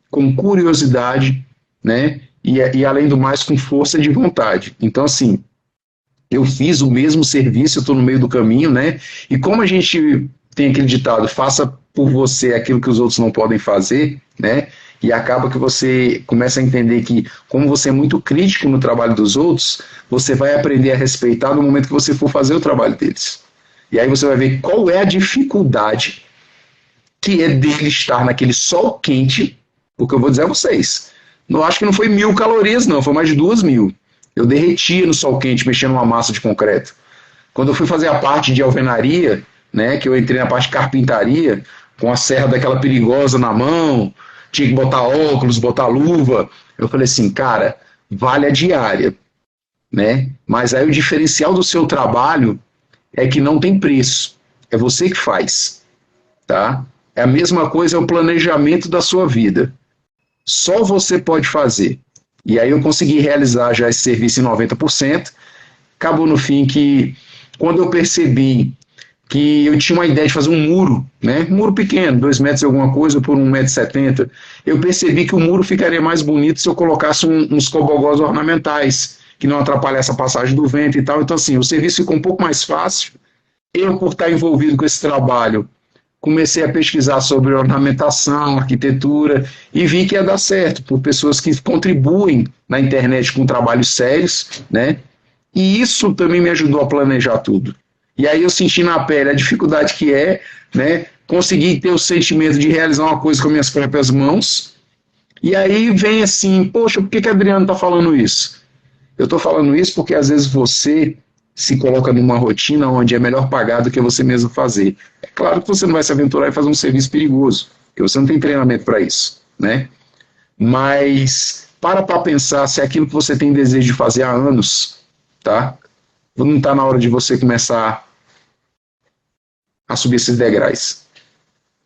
com curiosidade, né? E além do mais, com força de vontade. Então, assim, eu fiz o mesmo serviço, eu estou no meio do caminho, né? E como a gente tem aquele ditado, faça por você aquilo que os outros não podem fazer, né? E acaba que você começa a entender que, como você é muito crítico no trabalho dos outros, você vai aprender a respeitar no momento que você for fazer o trabalho deles. E aí você vai ver qual é a dificuldade que é dele estar naquele sol quente, porque eu vou dizer a vocês, não acho que não foi 1.000 calorias, não, foi mais de 2.000. Eu derretia no sol quente, mexendo numa massa de concreto. Quando eu fui fazer a parte de alvenaria, né, que eu entrei na parte de carpintaria, com a serra daquela perigosa na mão, tinha que botar óculos, botar luva, eu falei assim, cara, vale a diária, né? Mas aí o diferencial do seu trabalho é que não tem preço, é você que faz, tá? É a mesma coisa, é o planejamento da sua vida. Só você pode fazer. E aí eu consegui realizar já esse serviço em 90%. Acabou no fim que, quando eu percebi que eu tinha uma ideia de fazer um muro, né? Um muro pequeno, 2 metros e alguma coisa por 1,70 m, eu percebi que o muro ficaria mais bonito se eu colocasse uns cobogós ornamentais, que não atrapalhasse a passagem do vento e tal. Então, assim, o serviço ficou um pouco mais fácil. Eu, por estar envolvido com esse trabalho, comecei a pesquisar sobre ornamentação, arquitetura, e vi que ia dar certo, por pessoas que contribuem na internet com trabalhos sérios, né? E isso também me ajudou a planejar tudo. E aí eu senti na pele a dificuldade que é, né, conseguir ter o sentimento de realizar uma coisa com minhas próprias mãos. E aí vem assim, poxa, por que Adriano está falando isso? Eu estou falando isso porque às vezes você se coloca numa rotina onde é melhor pagar do que você mesmo fazer. É claro que você não vai se aventurar e fazer um serviço perigoso, porque você não tem treinamento para isso, né? Mas para pensar se é aquilo que você tem desejo de fazer há anos, tá? Não está na hora de você começar a subir esses degraus,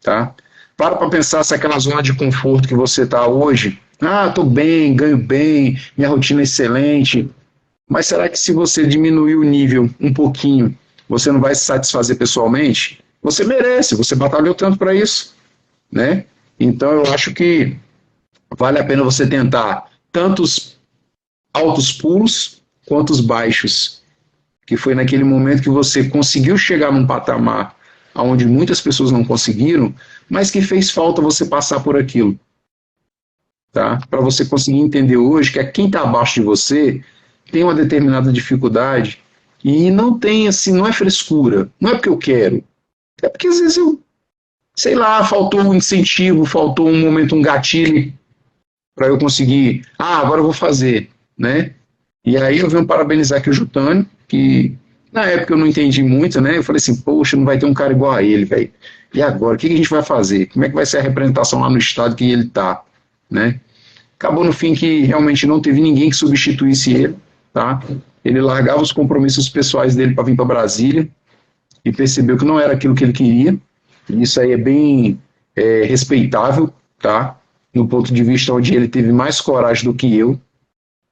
tá? Para pensar se aquela zona de conforto que você está hoje, estou bem, ganho bem, minha rotina é excelente, mas será que se você diminuir o nível um pouquinho, você não vai se satisfazer pessoalmente? Você merece, você batalhou tanto para isso, né? Então eu acho que vale a pena você tentar tantos altos pulos quanto os baixos, que foi naquele momento que você conseguiu chegar num patamar onde muitas pessoas não conseguiram, mas que fez falta você passar por aquilo, tá? Para você conseguir entender hoje que quem está abaixo de você tem uma determinada dificuldade e não tem, assim, não é frescura, não é porque eu quero, é porque às vezes eu, sei lá, faltou um incentivo, faltou um momento, um gatilho para eu conseguir, agora eu vou fazer, né? E aí eu venho parabenizar aqui o Jutânio, que na época eu não entendi muito, né? Eu falei assim, poxa, não vai ter um cara igual a ele, velho. E agora, o que a gente vai fazer? Como é que vai ser a representação lá no estado que ele tá, né? Acabou no fim que realmente não teve ninguém que substituísse ele, tá? Ele largava os compromissos pessoais dele para vir para Brasília e percebeu que não era aquilo que ele queria. E isso aí é bem respeitável, tá? No ponto de vista onde ele teve mais coragem do que eu.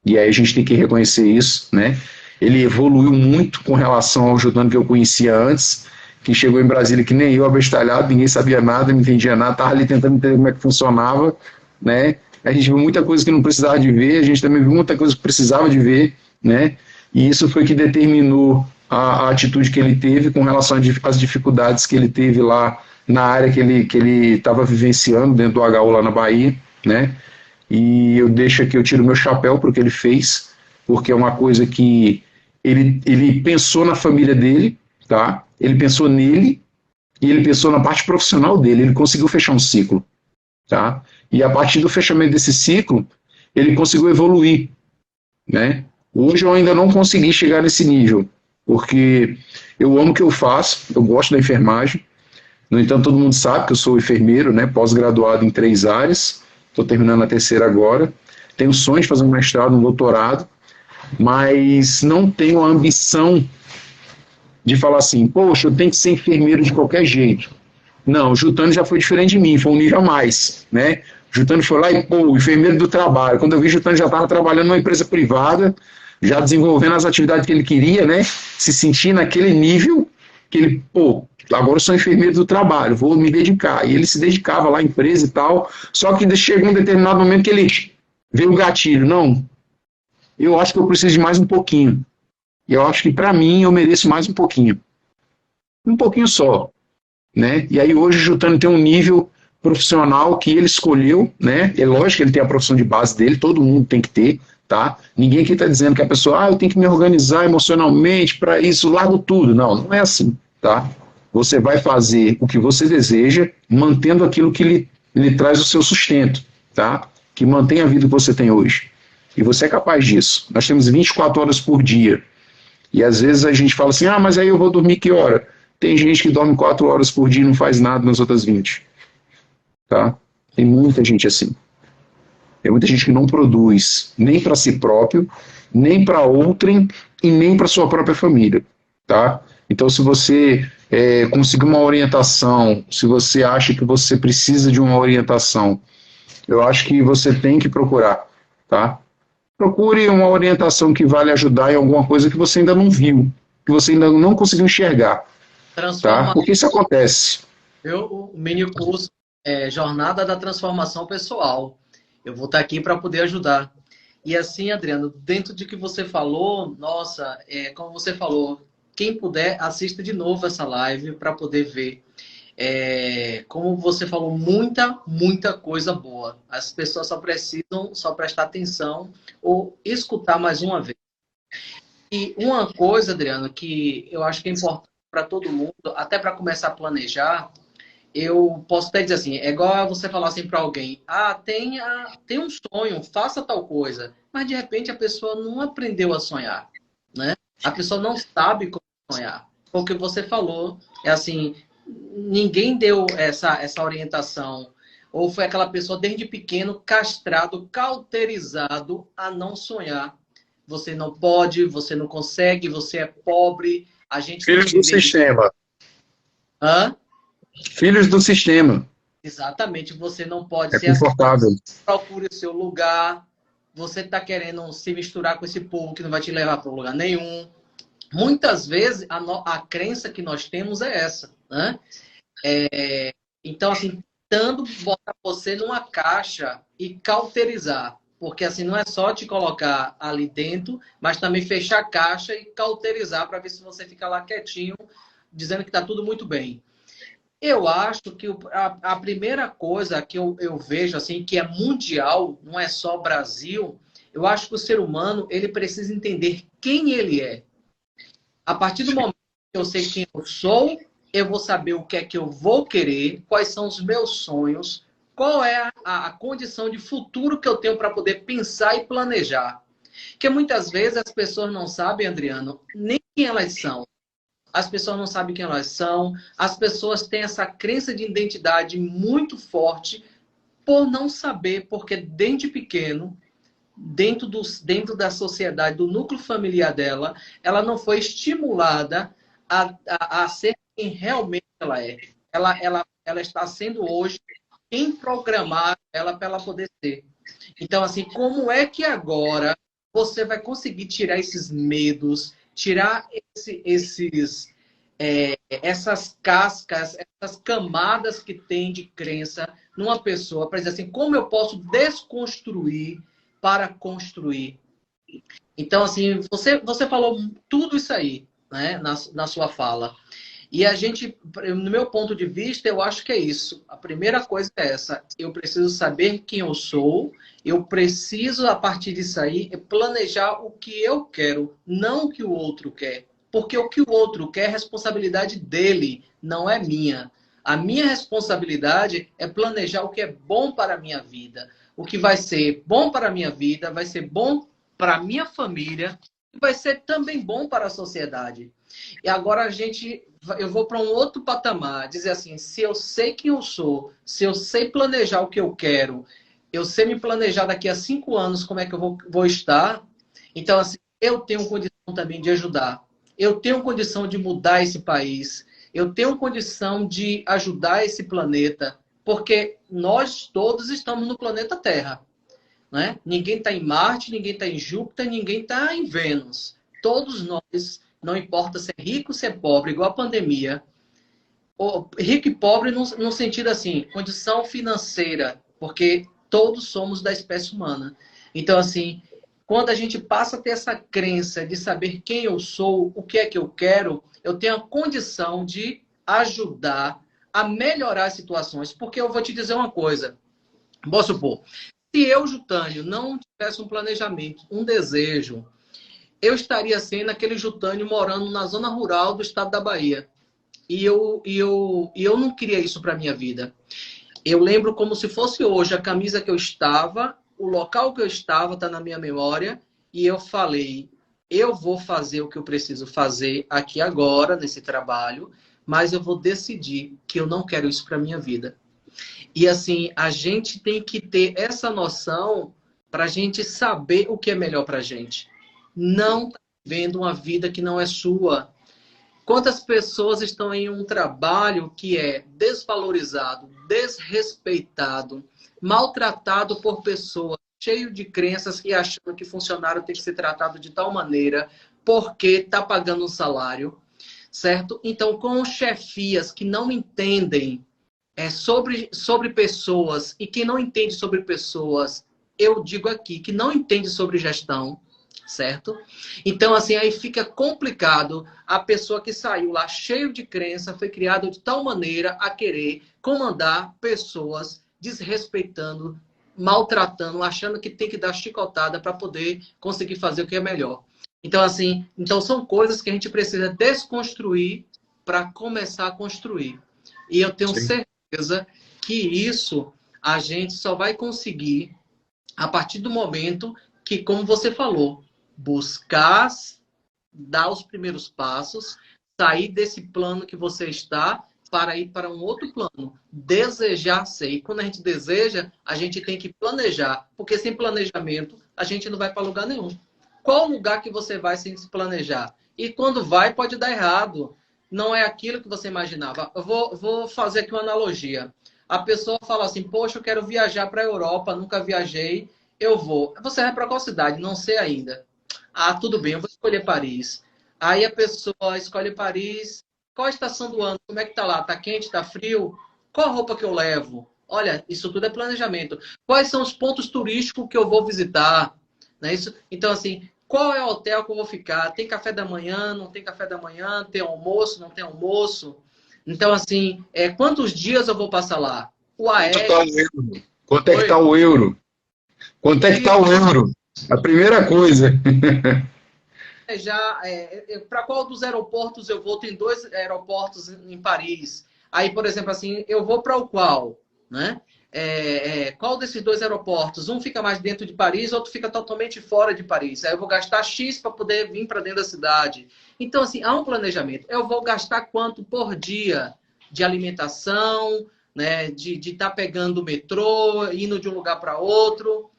E aí a gente tem que reconhecer isso, né? Ele evoluiu muito com relação ao Jutânio que eu conhecia antes. que chegou em Brasília que nem eu, abestalhado, ninguém sabia nada, não entendia nada, estava ali tentando entender como é que funcionava, né? A gente viu muita coisa que não precisava de ver, a gente também viu muita coisa que precisava de ver, né? E isso foi que determinou a atitude que ele teve com relação às dificuldades que ele teve lá na área que ele estava vivenciando dentro do HU lá na Bahia, né? E eu deixo aqui, eu tiro meu chapéu para o que ele fez, porque é uma coisa que ele pensou na família dele, tá? Ele pensou nele e ele pensou na parte profissional dele, ele conseguiu fechar um ciclo, tá? E a partir do fechamento desse ciclo, ele conseguiu evoluir, né? Hoje eu ainda não consegui chegar nesse nível, porque eu amo o que eu faço, eu gosto da enfermagem. No entanto, todo mundo sabe que eu sou enfermeiro, né? Pós-graduado em 3 áreas, estou terminando a terceira agora. Tenho sonho de fazer um mestrado, um doutorado, mas não tenho a ambição de falar assim, poxa, eu tenho que ser enfermeiro de qualquer jeito. Não, o Jutano já foi diferente de mim, foi um nível a mais, né? O Jutano foi lá e, pô, o enfermeiro do trabalho. Quando eu vi, o Jutano já estava trabalhando numa empresa privada, já desenvolvendo as atividades que ele queria, né? Se sentir naquele nível que ele, pô, agora eu sou enfermeiro do trabalho, vou me dedicar. E ele se dedicava lá à empresa e tal, só que chegou um determinado momento que ele veio o gatilho. Não, eu acho que eu preciso de mais um pouquinho. Eu acho que, para mim, eu mereço mais um pouquinho. Um pouquinho só, né? E aí hoje o Jutano tem um nível profissional que ele escolheu, né? É lógico que ele tem a profissão de base dele, todo mundo tem que ter, tá? Ninguém aqui está dizendo que a pessoa, eu tenho que me organizar emocionalmente para isso, largo tudo. Não, não é assim, tá? Você vai fazer o que você deseja, mantendo aquilo que lhe traz o seu sustento, tá? Que mantém a vida que você tem hoje. E você é capaz disso. Nós temos 24 horas por dia. E às vezes a gente fala assim, mas aí eu vou dormir que hora? Tem gente que dorme 4 horas por dia e não faz nada nas outras 20. Tá? Tem muita gente assim. Tem muita gente que não produz nem para si próprio, nem para outrem e nem para sua própria família. Tá? Então, se você conseguir uma orientação, se você acha que você precisa de uma orientação, eu acho que você tem que procurar. Tá? Procure uma orientação que vai lhe ajudar em alguma coisa que você ainda não viu, que você ainda não conseguiu enxergar. Tá? Porque isso acontece. O mini curso Jornada da Transformação Pessoal. Eu vou estar aqui para poder ajudar. E assim, Adriano, dentro de que você falou, nossa, como você falou, quem puder, assista de novo essa live para poder ver. Como você falou, muita coisa boa. As pessoas só precisam prestar atenção ou escutar mais uma vez. E uma coisa, Adriano, que eu acho que é importante para todo mundo, até para começar a planejar, eu posso até dizer assim, é igual você falar assim para alguém, tem um sonho, faça tal coisa, mas de repente a pessoa não aprendeu a sonhar, né? A pessoa não sabe como sonhar. O que você falou é assim, ninguém deu essa orientação, ou foi aquela pessoa desde pequeno castrado, cauterizado a não sonhar. Você não pode, você não consegue, você é pobre, a gente... Filhos do sistema. Hã? Filhos do sistema. Exatamente, você não pode ser confortável. Assim. Procure o seu lugar. Você está querendo se misturar com esse povo que não vai te levar para lugar nenhum. Muitas vezes a crença que nós temos é essa, né? Então, assim, tentando botar você numa caixa e cauterizar. Porque assim, não é só te colocar ali dentro, mas também fechar a caixa e cauterizar para ver se você fica lá quietinho, dizendo que está tudo muito bem. Eu acho que a primeira coisa que eu vejo assim, que é mundial, não é só Brasil, eu acho que o ser humano ele precisa entender quem ele é. A partir do momento que eu sei quem eu sou, eu vou saber o que é que eu vou querer, quais são os meus sonhos, qual é a condição de futuro que eu tenho para poder pensar e planejar. Porque muitas vezes as pessoas não sabem, Adriano, nem quem elas são. As pessoas não sabem quem elas são. As pessoas têm essa crença de identidade muito forte por não saber, porque desde pequeno, dentro da sociedade, do núcleo familiar dela, ela não foi estimulada a ser quem realmente ela é. Ela está sendo hoje quem programar ela para ela poder ser. Então, assim, como é que agora você vai conseguir tirar esses medos, tirar essas cascas, essas camadas que tem de crença numa pessoa, para dizer assim, como eu posso desconstruir para construir. Então, assim, você falou tudo isso aí, né, na sua fala. E a gente, no meu ponto de vista, eu acho que é isso. A primeira coisa é essa. Eu preciso saber quem eu sou. Eu preciso, a partir disso aí, planejar o que eu quero, não o que o outro quer. Porque o que o outro quer é responsabilidade dele, não é minha. A minha responsabilidade é planejar o que é bom para a minha vida. O que vai ser bom para a minha vida, vai ser bom para a minha família, e vai ser também bom para a sociedade. E agora eu vou para um outro patamar, dizer assim, se eu sei quem eu sou, se eu sei planejar o que eu quero, eu sei me planejar daqui a 5 anos como é que eu vou estar, então assim, eu tenho condição também de ajudar. Eu tenho condição de mudar esse país. Eu tenho condição de ajudar esse planeta, porque nós todos estamos no planeta Terra, né? Ninguém está em Marte, ninguém está em Júpiter, ninguém está em Vênus. Todos nós, não importa se é rico, se é pobre, igual a pandemia. Rico e pobre no sentido assim, condição financeira, porque todos somos da espécie humana. Então, assim, quando a gente passa a ter essa crença de saber quem eu sou, o que é que eu quero, eu tenho a condição de ajudar a melhorar as situações. Porque eu vou te dizer uma coisa, vou supor, se eu, Jutânio, não tivesse um planejamento, um desejo, eu estaria sendo aquele Jutânio morando na zona rural do estado da Bahia. E eu não queria isso para minha vida. Eu lembro como se fosse hoje a camisa que eu estava, o local que eu estava está na minha memória, e eu falei, eu vou fazer o que eu preciso fazer aqui agora, nesse trabalho, mas eu vou decidir que eu não quero isso para minha vida. E assim, a gente tem que ter essa noção para a gente saber o que é melhor para a gente. Não tá vivendo uma vida que não é sua. Quantas pessoas estão em um trabalho que é desvalorizado, desrespeitado, maltratado por pessoas, cheio de crenças e achando que funcionário tem que ser tratado de tal maneira porque está pagando um salário, certo? Então, com chefias que não entendem sobre pessoas, e quem não entende sobre pessoas, eu digo aqui, que não entende sobre gestão, certo? Então, assim, aí fica complicado a pessoa que saiu lá cheio de crença, foi criada de tal maneira a querer comandar pessoas desrespeitando, maltratando, achando que tem que dar chicotada para poder conseguir fazer o que é melhor. Então, assim, são coisas que a gente precisa desconstruir para começar a construir. E eu tenho certeza que isso a gente só vai conseguir a partir do momento que, como você falou, buscar dar os primeiros passos, sair desse plano que você está para ir para um outro plano. Desejar ser. E quando a gente deseja, a gente tem que planejar. Porque sem planejamento, a gente não vai para lugar nenhum. Qual lugar que você vai sem se planejar? E quando vai, pode dar errado. Não é aquilo que você imaginava. Eu vou fazer aqui uma analogia. A pessoa fala assim, poxa, eu quero viajar para a Europa, nunca viajei, eu vou. Você vai para qual cidade? Não sei ainda. Ah, tudo bem, eu vou escolher Paris. Aí a pessoa escolhe Paris. Qual a estação do ano? Como é que tá lá? Tá quente? Tá frio? Qual a roupa que eu levo? Olha, isso tudo é planejamento. Quais são os pontos turísticos que eu vou visitar? Não é isso? Então, assim, qual é o hotel que eu vou ficar? Tem café da manhã? Não tem café da manhã? Tem almoço? Não tem almoço? Então, assim, quantos dias eu vou passar lá? O aéreo... Quanto é que tá o euro? Quanto é que tá o euro? A primeira coisa. Para qual dos aeroportos eu vou? Tem 2 aeroportos em Paris. Aí, por exemplo, assim, eu vou para o qual? Né? Qual desses 2 aeroportos? Um fica mais dentro de Paris, outro fica totalmente fora de Paris. Aí eu vou gastar X para poder vir para dentro da cidade. Então, assim, há um planejamento. Eu vou gastar quanto por dia de alimentação, né? De estar pegando o metrô, indo de um lugar para outro.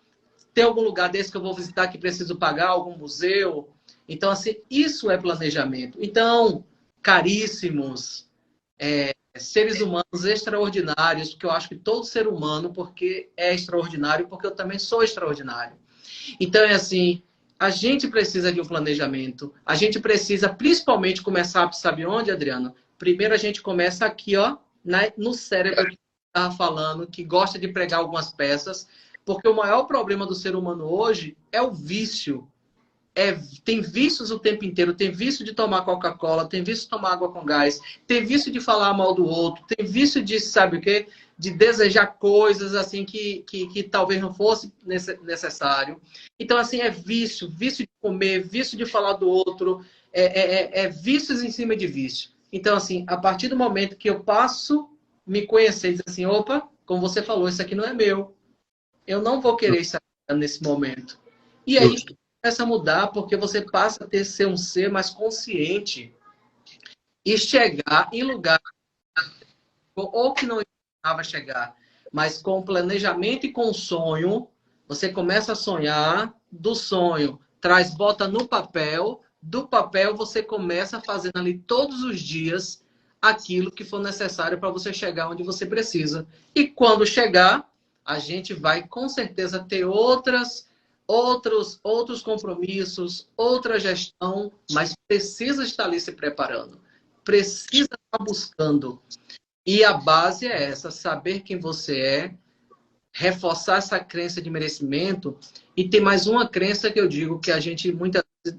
Tem algum lugar desse que eu vou visitar que preciso pagar, algum museu? Então, assim, isso é planejamento. Então, caríssimos, seres humanos extraordinários, porque eu acho que todo ser humano porque é extraordinário, porque eu também sou extraordinário. Então, é assim, a gente precisa de um planejamento. A gente precisa, principalmente, começar, sabe onde, Adriano? Primeiro a gente começa aqui, ó, no cérebro que estava falando, que gosta de pregar algumas peças, porque o maior problema do ser humano hoje é o vício. Tem vícios o tempo inteiro, tem vício de tomar Coca-Cola, tem vício de tomar água com gás, tem vício de falar mal do outro, tem vício de, sabe o quê? De desejar coisas assim que talvez não fosse necessário. Então, assim, é vício de comer, vício de falar do outro, vícios em cima de vício. Então, assim, a partir do momento que eu passo a me conhecer e dizer assim, opa, como você falou, isso aqui não é meu. Eu não vou querer isso nesse momento. E aí começa a mudar, porque você passa a ser um ser mais consciente e chegar em lugar ou que não estava chegar, mas com planejamento e com sonho, você começa a sonhar, do sonho bota no papel, do papel você começa fazendo ali todos os dias aquilo que for necessário para você chegar onde você precisa. E quando chegar, a gente vai com certeza ter outros compromissos, outra gestão, mas precisa estar ali se preparando, precisa estar buscando. E a base é essa, saber quem você é, reforçar essa crença de merecimento. E tem mais uma crença que eu digo que a gente muitas vezes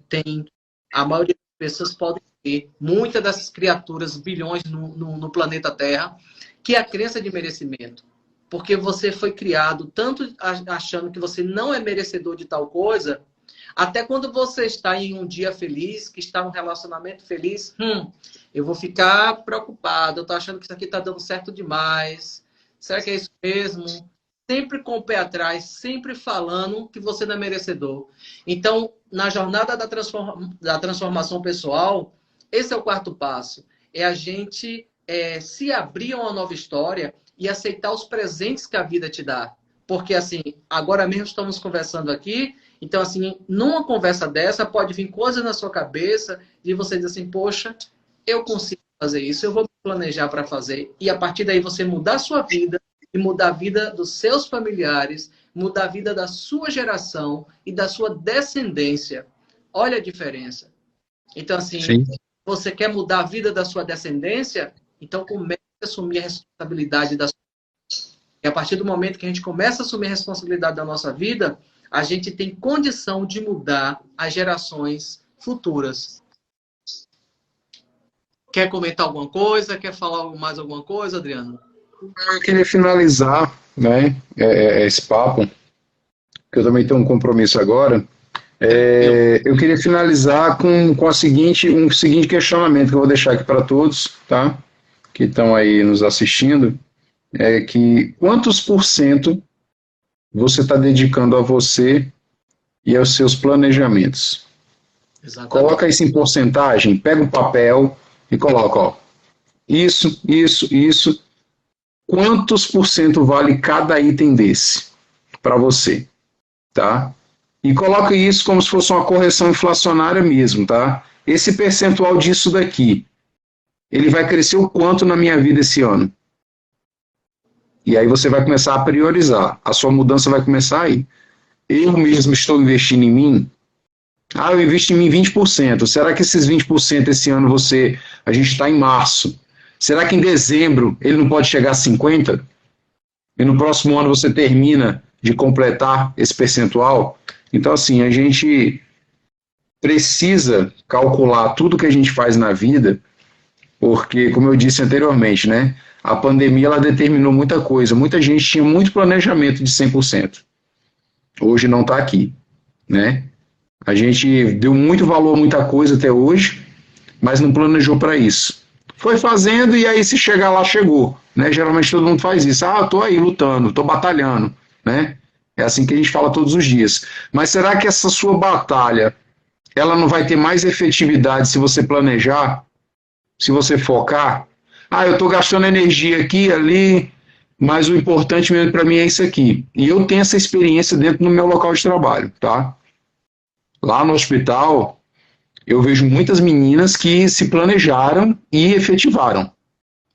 tem, a maioria das pessoas podem ter, muitas dessas criaturas, bilhões no planeta Terra, que é a crença de merecimento. Porque você foi criado tanto achando que você não é merecedor de tal coisa, até quando você está em um dia feliz, que está em um relacionamento feliz, eu vou ficar preocupado, eu estou achando que isso aqui está dando certo demais. Será que é isso mesmo? Sempre com o pé atrás, sempre falando que você não é merecedor. Então, na jornada da transformação pessoal, esse é o quarto passo. É a gente se abrir a uma nova história e aceitar os presentes que a vida te dá. Porque, assim, agora mesmo estamos conversando aqui, então, assim, numa conversa dessa, pode vir coisa na sua cabeça e você diz assim, poxa, eu consigo fazer isso, eu vou me planejar para fazer. E a partir daí você mudar a sua vida e mudar a vida dos seus familiares, mudar a vida da sua geração e da sua descendência. Olha a diferença. Então, assim, você quer mudar a vida da sua descendência? Então, comece a assumir a responsabilidade da sua vida. E a partir do momento que a gente começa a assumir a responsabilidade da nossa vida, a gente tem condição de mudar as gerações futuras. Quer comentar alguma coisa? Quer falar mais alguma coisa, Adriano? Eu queria finalizar, né, esse papo, que eu também tenho um compromisso agora. Eu queria finalizar com um seguinte questionamento que eu vou deixar aqui para todos, tá? Que estão aí nos assistindo, que quantos por cento você está dedicando a você e aos seus planejamentos? Exatamente. Coloca isso em porcentagem, pega um papel e coloca, ó, isso. Quantos por cento vale cada item desse para você, tá? E coloca isso como se fosse uma correção inflacionária mesmo, tá? Esse percentual disso daqui, ele vai crescer o quanto na minha vida esse ano? E aí você vai começar a priorizar. A sua mudança vai começar aí. Eu mesmo estou investindo em mim. Eu invisto em mim 20%. Será que esses 20% esse ano a gente está em março. Será que em dezembro ele não pode chegar a 50%? E no próximo ano você termina de completar esse percentual? Então, assim, a gente precisa calcular tudo que a gente faz na vida, porque, como eu disse anteriormente, né, a pandemia ela determinou muita coisa. Muita gente tinha muito planejamento de 100%. Hoje não está aqui, né? A gente deu muito valor a muita coisa até hoje, mas não planejou para isso. Foi fazendo e aí se chegar lá, chegou, né? Geralmente todo mundo faz isso. Eu tô aí lutando, tô batalhando, né? É assim que a gente fala todos os dias. Mas será que essa sua batalha, ela não vai ter mais efetividade se você planejar? Se você focar? Eu tô gastando energia aqui, ali, mas o importante mesmo para mim é isso aqui. E eu tenho essa experiência dentro do meu local de trabalho, tá? Lá no hospital, eu vejo muitas meninas que se planejaram e efetivaram.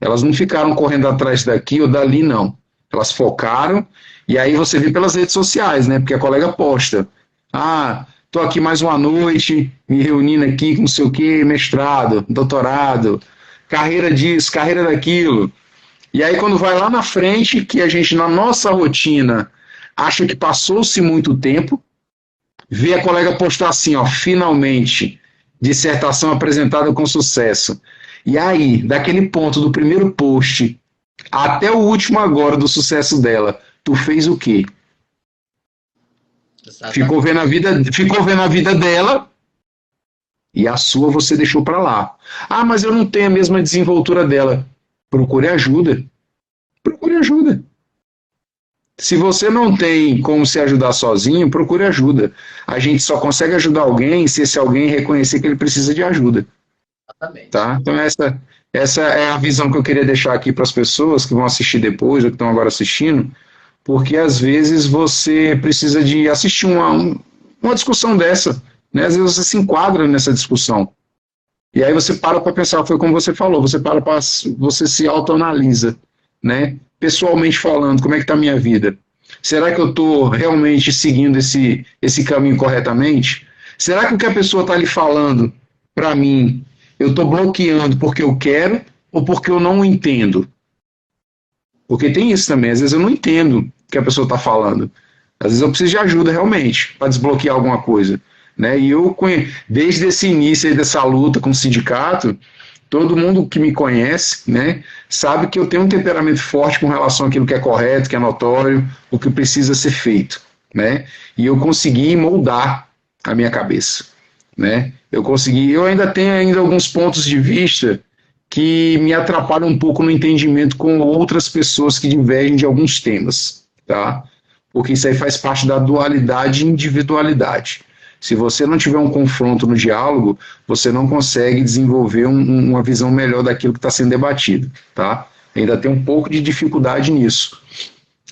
Elas não ficaram correndo atrás daqui ou dali, não. Elas focaram, e aí você vê pelas redes sociais, né? Porque a colega posta. Ah, estou aqui mais uma noite, me reunindo aqui com não sei o quê, mestrado, doutorado, carreira disso, carreira daquilo. E aí, quando vai lá na frente, que a gente, na nossa rotina, acha que passou-se muito tempo, vê a colega postar assim, ó, finalmente, dissertação apresentada com sucesso. E aí, daquele ponto do primeiro post até o último agora do sucesso dela, tu fez o quê? Ficou vendo a vida dela e a sua você deixou para lá. Ah, mas eu não tenho a mesma desenvoltura dela. Procure ajuda. Procure ajuda. Se você não tem como se ajudar sozinho, procure ajuda. A gente só consegue ajudar alguém se esse alguém reconhecer que ele precisa de ajuda. Exatamente. Tá? Então essa é a visão que eu queria deixar aqui para as pessoas que vão assistir depois ou que estão agora assistindo, porque às vezes você precisa de assistir uma discussão dessa, né? Às vezes você se enquadra nessa discussão. E aí você para pensar, foi como você falou, você se autoanalisa, né? Pessoalmente falando, como é que está a minha vida? Será que eu estou realmente seguindo esse caminho corretamente? Será que o que a pessoa está lhe falando, para mim, eu estou bloqueando porque eu quero ou porque eu não entendo? Porque tem isso também, às vezes eu não entendo o que a pessoa está falando. Às vezes eu preciso de ajuda realmente para desbloquear alguma coisa. Né? E eu, desde esse início aí dessa luta com o sindicato, todo mundo que me conhece, né, sabe que eu tenho um temperamento forte com relação àquilo que é correto, que é notório, o que precisa ser feito. Né? E eu consegui moldar a minha cabeça. Né? Eu ainda tenho alguns pontos de vista que me atrapalham um pouco no entendimento com outras pessoas que divergem de alguns temas. Tá? Porque isso aí faz parte da dualidade e individualidade. Se você não tiver um confronto no diálogo, você não consegue desenvolver uma visão melhor daquilo que está sendo debatido, tá? Ainda tem um pouco de dificuldade nisso.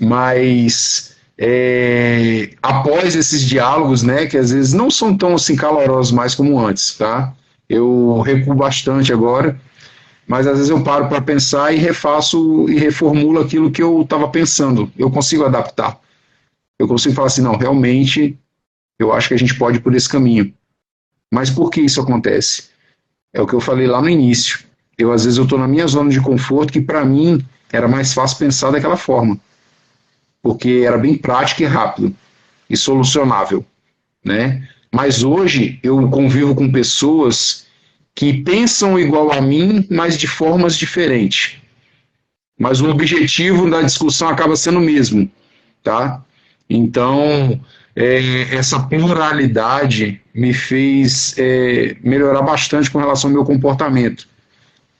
Mas após esses diálogos, né, que às vezes não são tão assim calorosos mais como antes, tá? Eu recuo bastante agora, mas às vezes eu paro para pensar e refaço e reformulo aquilo que eu estava pensando. Eu consigo adaptar. Eu consigo falar assim, não, realmente eu acho que a gente pode ir por esse caminho. Mas por que isso acontece? É o que eu falei lá no início. Às vezes eu estou na minha zona de conforto, que para mim era mais fácil pensar daquela forma. Porque era bem prático e rápido. E solucionável. Né? Mas hoje eu convivo com pessoas que pensam igual a mim, mas de formas diferentes. Mas o objetivo da discussão acaba sendo o mesmo. Tá? Então, essa pluralidade me fez melhorar bastante com relação ao meu comportamento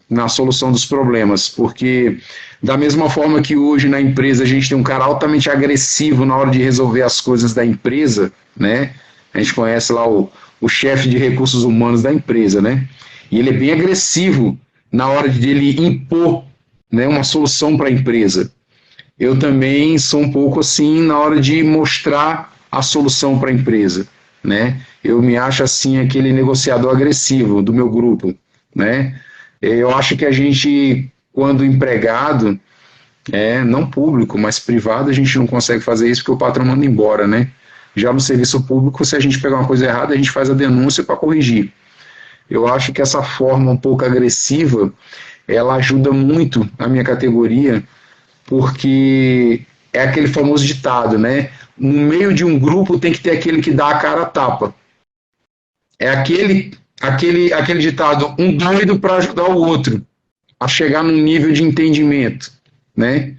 na solução dos problemas, porque da mesma forma que hoje na empresa a gente tem um cara altamente agressivo na hora de resolver as coisas da empresa, né? A gente conhece lá o chefe de recursos humanos da empresa, né? E ele é bem agressivo na hora de ele impor, né, uma solução para a empresa. Eu também sou um pouco assim na hora de mostrar a solução para a empresa, né? Eu me acho assim aquele negociador agressivo do meu grupo, né? Eu acho que a gente, quando empregado, não público, mas privado, a gente não consegue fazer isso porque o patrão manda embora, né? Já no serviço público, se a gente pegar uma coisa errada, a gente faz a denúncia para corrigir. Eu acho que essa forma um pouco agressiva, ela ajuda muito a minha categoria, porque é aquele famoso ditado, né? No meio de um grupo tem que ter aquele que dá a cara a tapa. É aquele ditado, um doido para ajudar o outro a chegar num nível de entendimento, né?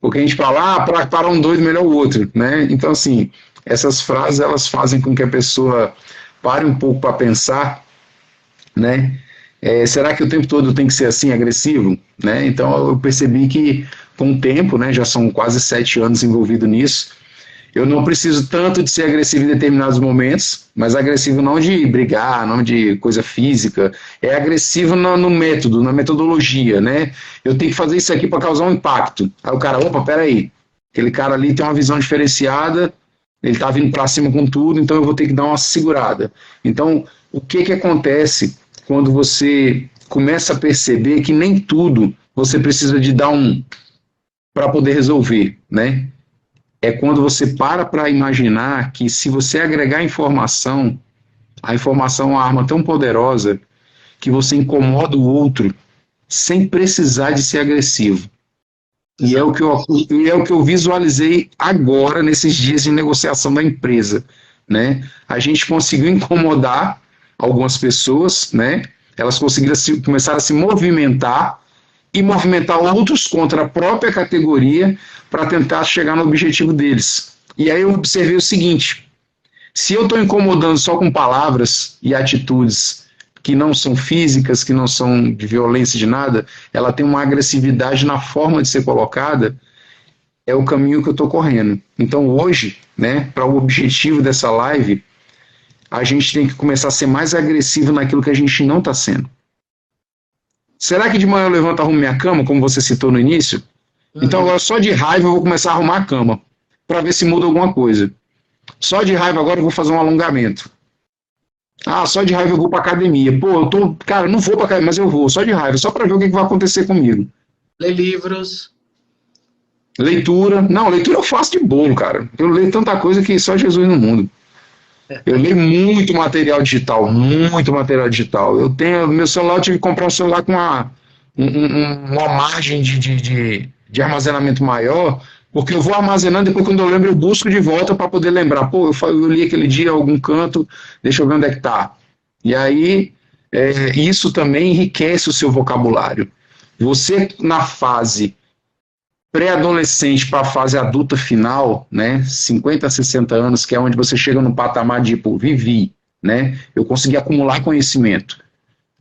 Porque a gente fala, para parar um doido, melhor o outro, né? Então, assim, essas frases, elas fazem com que a pessoa pare um pouco para pensar, né? Será que o tempo todo tem que ser assim, agressivo? Né? Então, eu percebi que, com o tempo, né, já são quase 7 anos envolvido nisso, eu não preciso tanto de ser agressivo em determinados momentos, mas agressivo não de brigar, não de coisa física, é agressivo no método, na metodologia, né? Eu tenho que fazer isso aqui para causar um impacto. Aí o cara, opa, peraí, aquele cara ali tem uma visão diferenciada, ele está vindo para cima com tudo, então eu vou ter que dar uma segurada. Então, o que acontece quando você começa a perceber que nem tudo você precisa de dar para poder resolver, né? é quando você para imaginar que se você agregar informação, a informação é uma arma tão poderosa que você incomoda o outro sem precisar de ser agressivo. E é o que eu visualizei agora, nesses dias de negociação da empresa, né? A gente conseguiu incomodar algumas pessoas, né? Elas conseguiram começar a se movimentar e movimentar outros contra a própria categoria para tentar chegar no objetivo deles. E aí eu observei o seguinte: se eu estou incomodando só com palavras e atitudes que não são físicas, que não são de violência, de nada, ela tem uma agressividade na forma de ser colocada, é o caminho que eu estou correndo. Então hoje, né, para o objetivo dessa live, a gente tem que começar a ser mais agressivo naquilo que a gente não está sendo. Será que de manhã eu levanto e arrumo minha cama, como você citou no início? Então agora só de raiva eu vou começar a arrumar a cama, para ver se muda alguma coisa. Só de raiva agora eu vou fazer um alongamento. Ah, só de raiva eu vou pra academia. Pô, cara, não vou pra academia, mas eu vou, só de raiva, só pra ver o que vai acontecer comigo. Ler livros. Leitura. Não, leitura eu faço de bolo, cara. Eu leio tanta coisa que só Jesus no mundo. Eu leio muito material digital, muito material digital. Eu tenho, meu celular, eu tive que comprar um celular com uma margem de armazenamento maior, porque eu vou armazenando, depois quando eu lembro eu busco de volta para poder lembrar. Pô, eu li aquele dia em algum canto, deixa eu ver onde é que tá. E aí, isso também enriquece o seu vocabulário. Você, na fase pré-adolescente para a fase adulta final, né, 50 a 60 anos, que é onde você chega no patamar de, pô, vivi, né, eu consegui acumular conhecimento.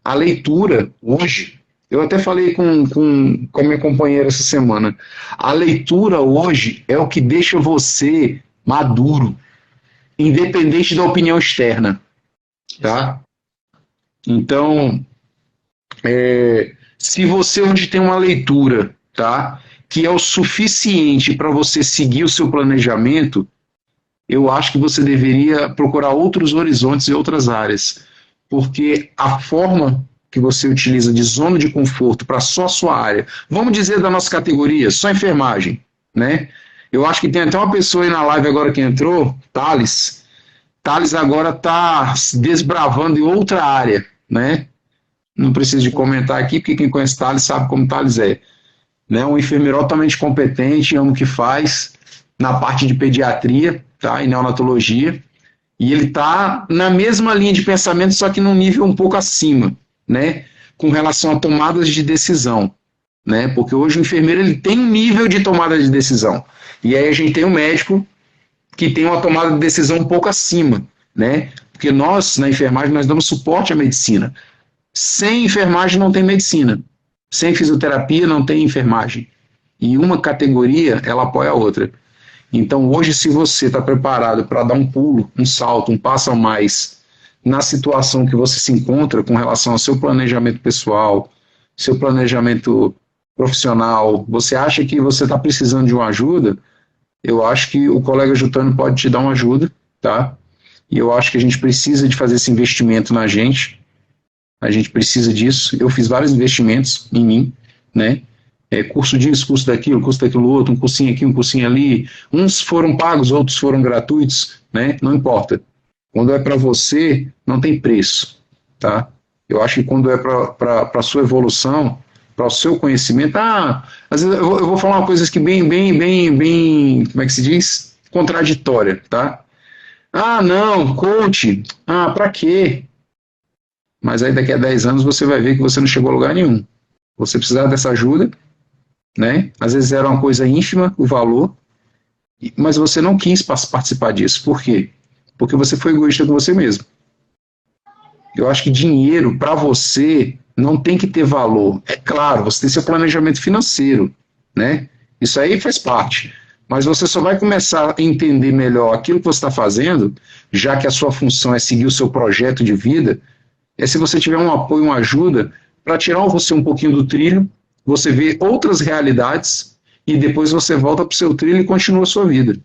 A leitura, hoje, eu até falei com a minha companheira essa semana, a leitura hoje é o que deixa você maduro, independente da opinião externa, tá? Então, se você hoje tem uma leitura, tá, que é o suficiente para você seguir o seu planejamento, eu acho que você deveria procurar outros horizontes e outras áreas, porque a forma que você utiliza de zona de conforto para só a sua área, vamos dizer da nossa categoria, só enfermagem, né? Eu acho que tem até uma pessoa aí na live agora que entrou, Thales agora está desbravando em outra área, né? Não preciso de comentar aqui, porque quem conhece Thales sabe como Thales é. Né, um enfermeiro altamente competente, ama o que faz, na parte de pediatria, tá, e neonatologia, e ele está na mesma linha de pensamento, só que num nível um pouco acima, né, com relação a tomadas de decisão, né, porque hoje o enfermeiro ele tem um nível de tomada de decisão, e aí a gente tem um médico que tem uma tomada de decisão um pouco acima, né, porque nós, na enfermagem, nós damos suporte à medicina. Sem enfermagem não tem medicina. Sem fisioterapia não tem enfermagem. E uma categoria, ela apoia a outra. Então, hoje, se você está preparado para dar um pulo, um salto, um passo a mais na situação que você se encontra com relação ao seu planejamento pessoal, seu planejamento profissional, você acha que você está precisando de uma ajuda, eu acho que o colega Jutano pode te dar uma ajuda, tá? E eu acho que a gente precisa de fazer esse investimento na gente. A gente precisa disso. Eu fiz vários investimentos em mim, né? Curso disso, curso daquilo outro, um cursinho aqui, um cursinho ali. Uns foram pagos, outros foram gratuitos, né? Não importa. Quando é para você, não tem preço, tá? Eu acho que quando é para a sua evolução, para o seu conhecimento, às vezes eu vou falar uma coisa que bem, como é que se diz? Contraditória, tá? Não, coach, para quê? Mas aí daqui a 10 anos você vai ver que você não chegou a lugar nenhum. Você precisava dessa ajuda, né? Às vezes era uma coisa ínfima, o valor, mas você não quis participar disso. Por quê? Porque você foi egoísta com você mesmo. Eu acho que dinheiro, para você, não tem que ter valor. É claro, você tem seu planejamento financeiro, né? Isso aí faz parte. Mas você só vai começar a entender melhor aquilo que você está fazendo, já que a sua função é seguir o seu projeto de vida, se você tiver um apoio, uma ajuda, para tirar você um pouquinho do trilho, você vê outras realidades e depois você volta para o seu trilho e continua a sua vida.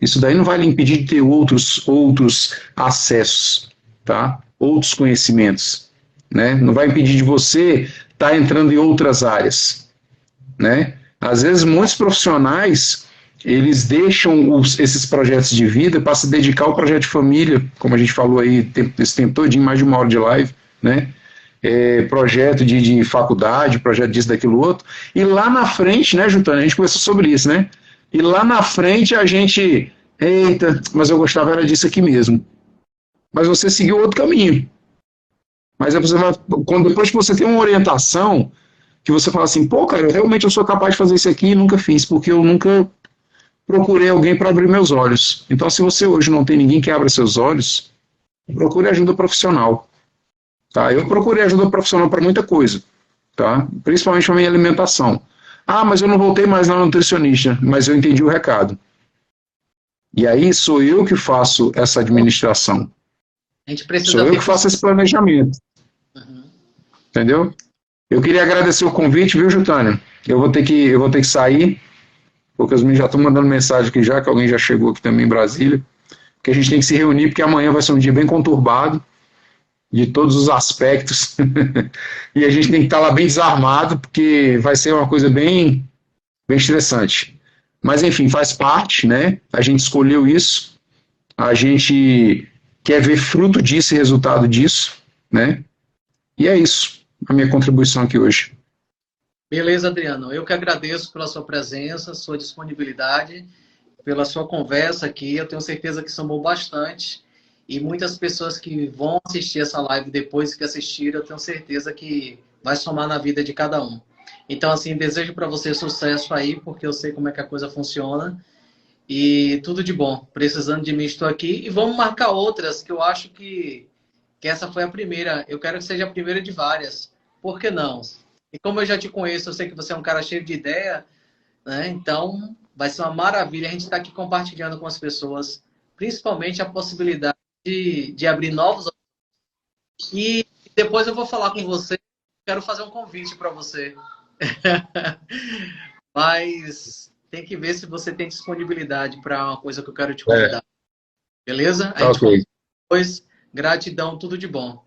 Isso daí não vai lhe impedir de ter outros acessos, tá? Outros conhecimentos, né? Não vai impedir de você estar entrando em outras áreas, né? Às vezes muitos profissionais eles deixam esses projetos de vida para se dedicar ao projeto de família, como a gente falou aí, esse tempo todinho, mais de uma hora de live, né? Projeto de faculdade, projeto disso, daquilo, outro. E lá na frente, né, Jutânia, a gente conversou sobre isso, né? E lá na frente a gente, eita, mas eu gostava era disso aqui mesmo. Mas você seguiu outro caminho. Mas você vai, depois que você tem uma orientação, que você fala assim, pô, cara, realmente eu sou capaz de fazer isso aqui e nunca fiz, porque eu nunca procurei alguém para abrir meus olhos. Então, se você hoje não tem ninguém que abra seus olhos, procure ajuda profissional. Tá? Eu procurei ajuda profissional para muita coisa, tá? Principalmente para minha alimentação. Ah, mas eu não voltei mais na nutricionista, mas eu entendi o recado. E aí sou eu que faço essa administração. A gente precisa sou eu que faço esse planejamento. Uhum. Entendeu? Eu queria agradecer o convite, viu, Jutânia? Eu vou ter que sair, porque os meninos já estão mandando mensagem aqui já, que alguém já chegou aqui também em Brasília, que a gente tem que se reunir, porque amanhã vai ser um dia bem conturbado, de todos os aspectos, e a gente tem que estar lá bem desarmado, porque vai ser uma coisa bem estressante. Mas, enfim, faz parte, né? A gente escolheu isso, a gente quer ver fruto disso e resultado disso, né? E é isso, a minha contribuição aqui hoje. Beleza, Adriano. Eu que agradeço pela sua presença, sua disponibilidade, pela sua conversa aqui. Eu tenho certeza que somou bastante. E muitas pessoas que vão assistir essa live depois que assistiram, eu tenho certeza que vai somar na vida de cada um. Então, assim, desejo para você sucesso aí, porque eu sei como é que a coisa funciona. E tudo de bom. Precisando de mim, estou aqui. E vamos marcar outras, que eu acho que essa foi a primeira. Eu quero que seja a primeira de várias. Por que não? E como eu já te conheço, eu sei que você é um cara cheio de ideia, né? Então, vai ser uma maravilha a gente estar aqui compartilhando com as pessoas, principalmente a possibilidade de abrir novos. E depois eu vou falar com você. Quero fazer um convite para você. Mas tem que ver se você tem disponibilidade para uma coisa que eu quero te convidar. Beleza? A gente Ok. depois. Gratidão, tudo de bom.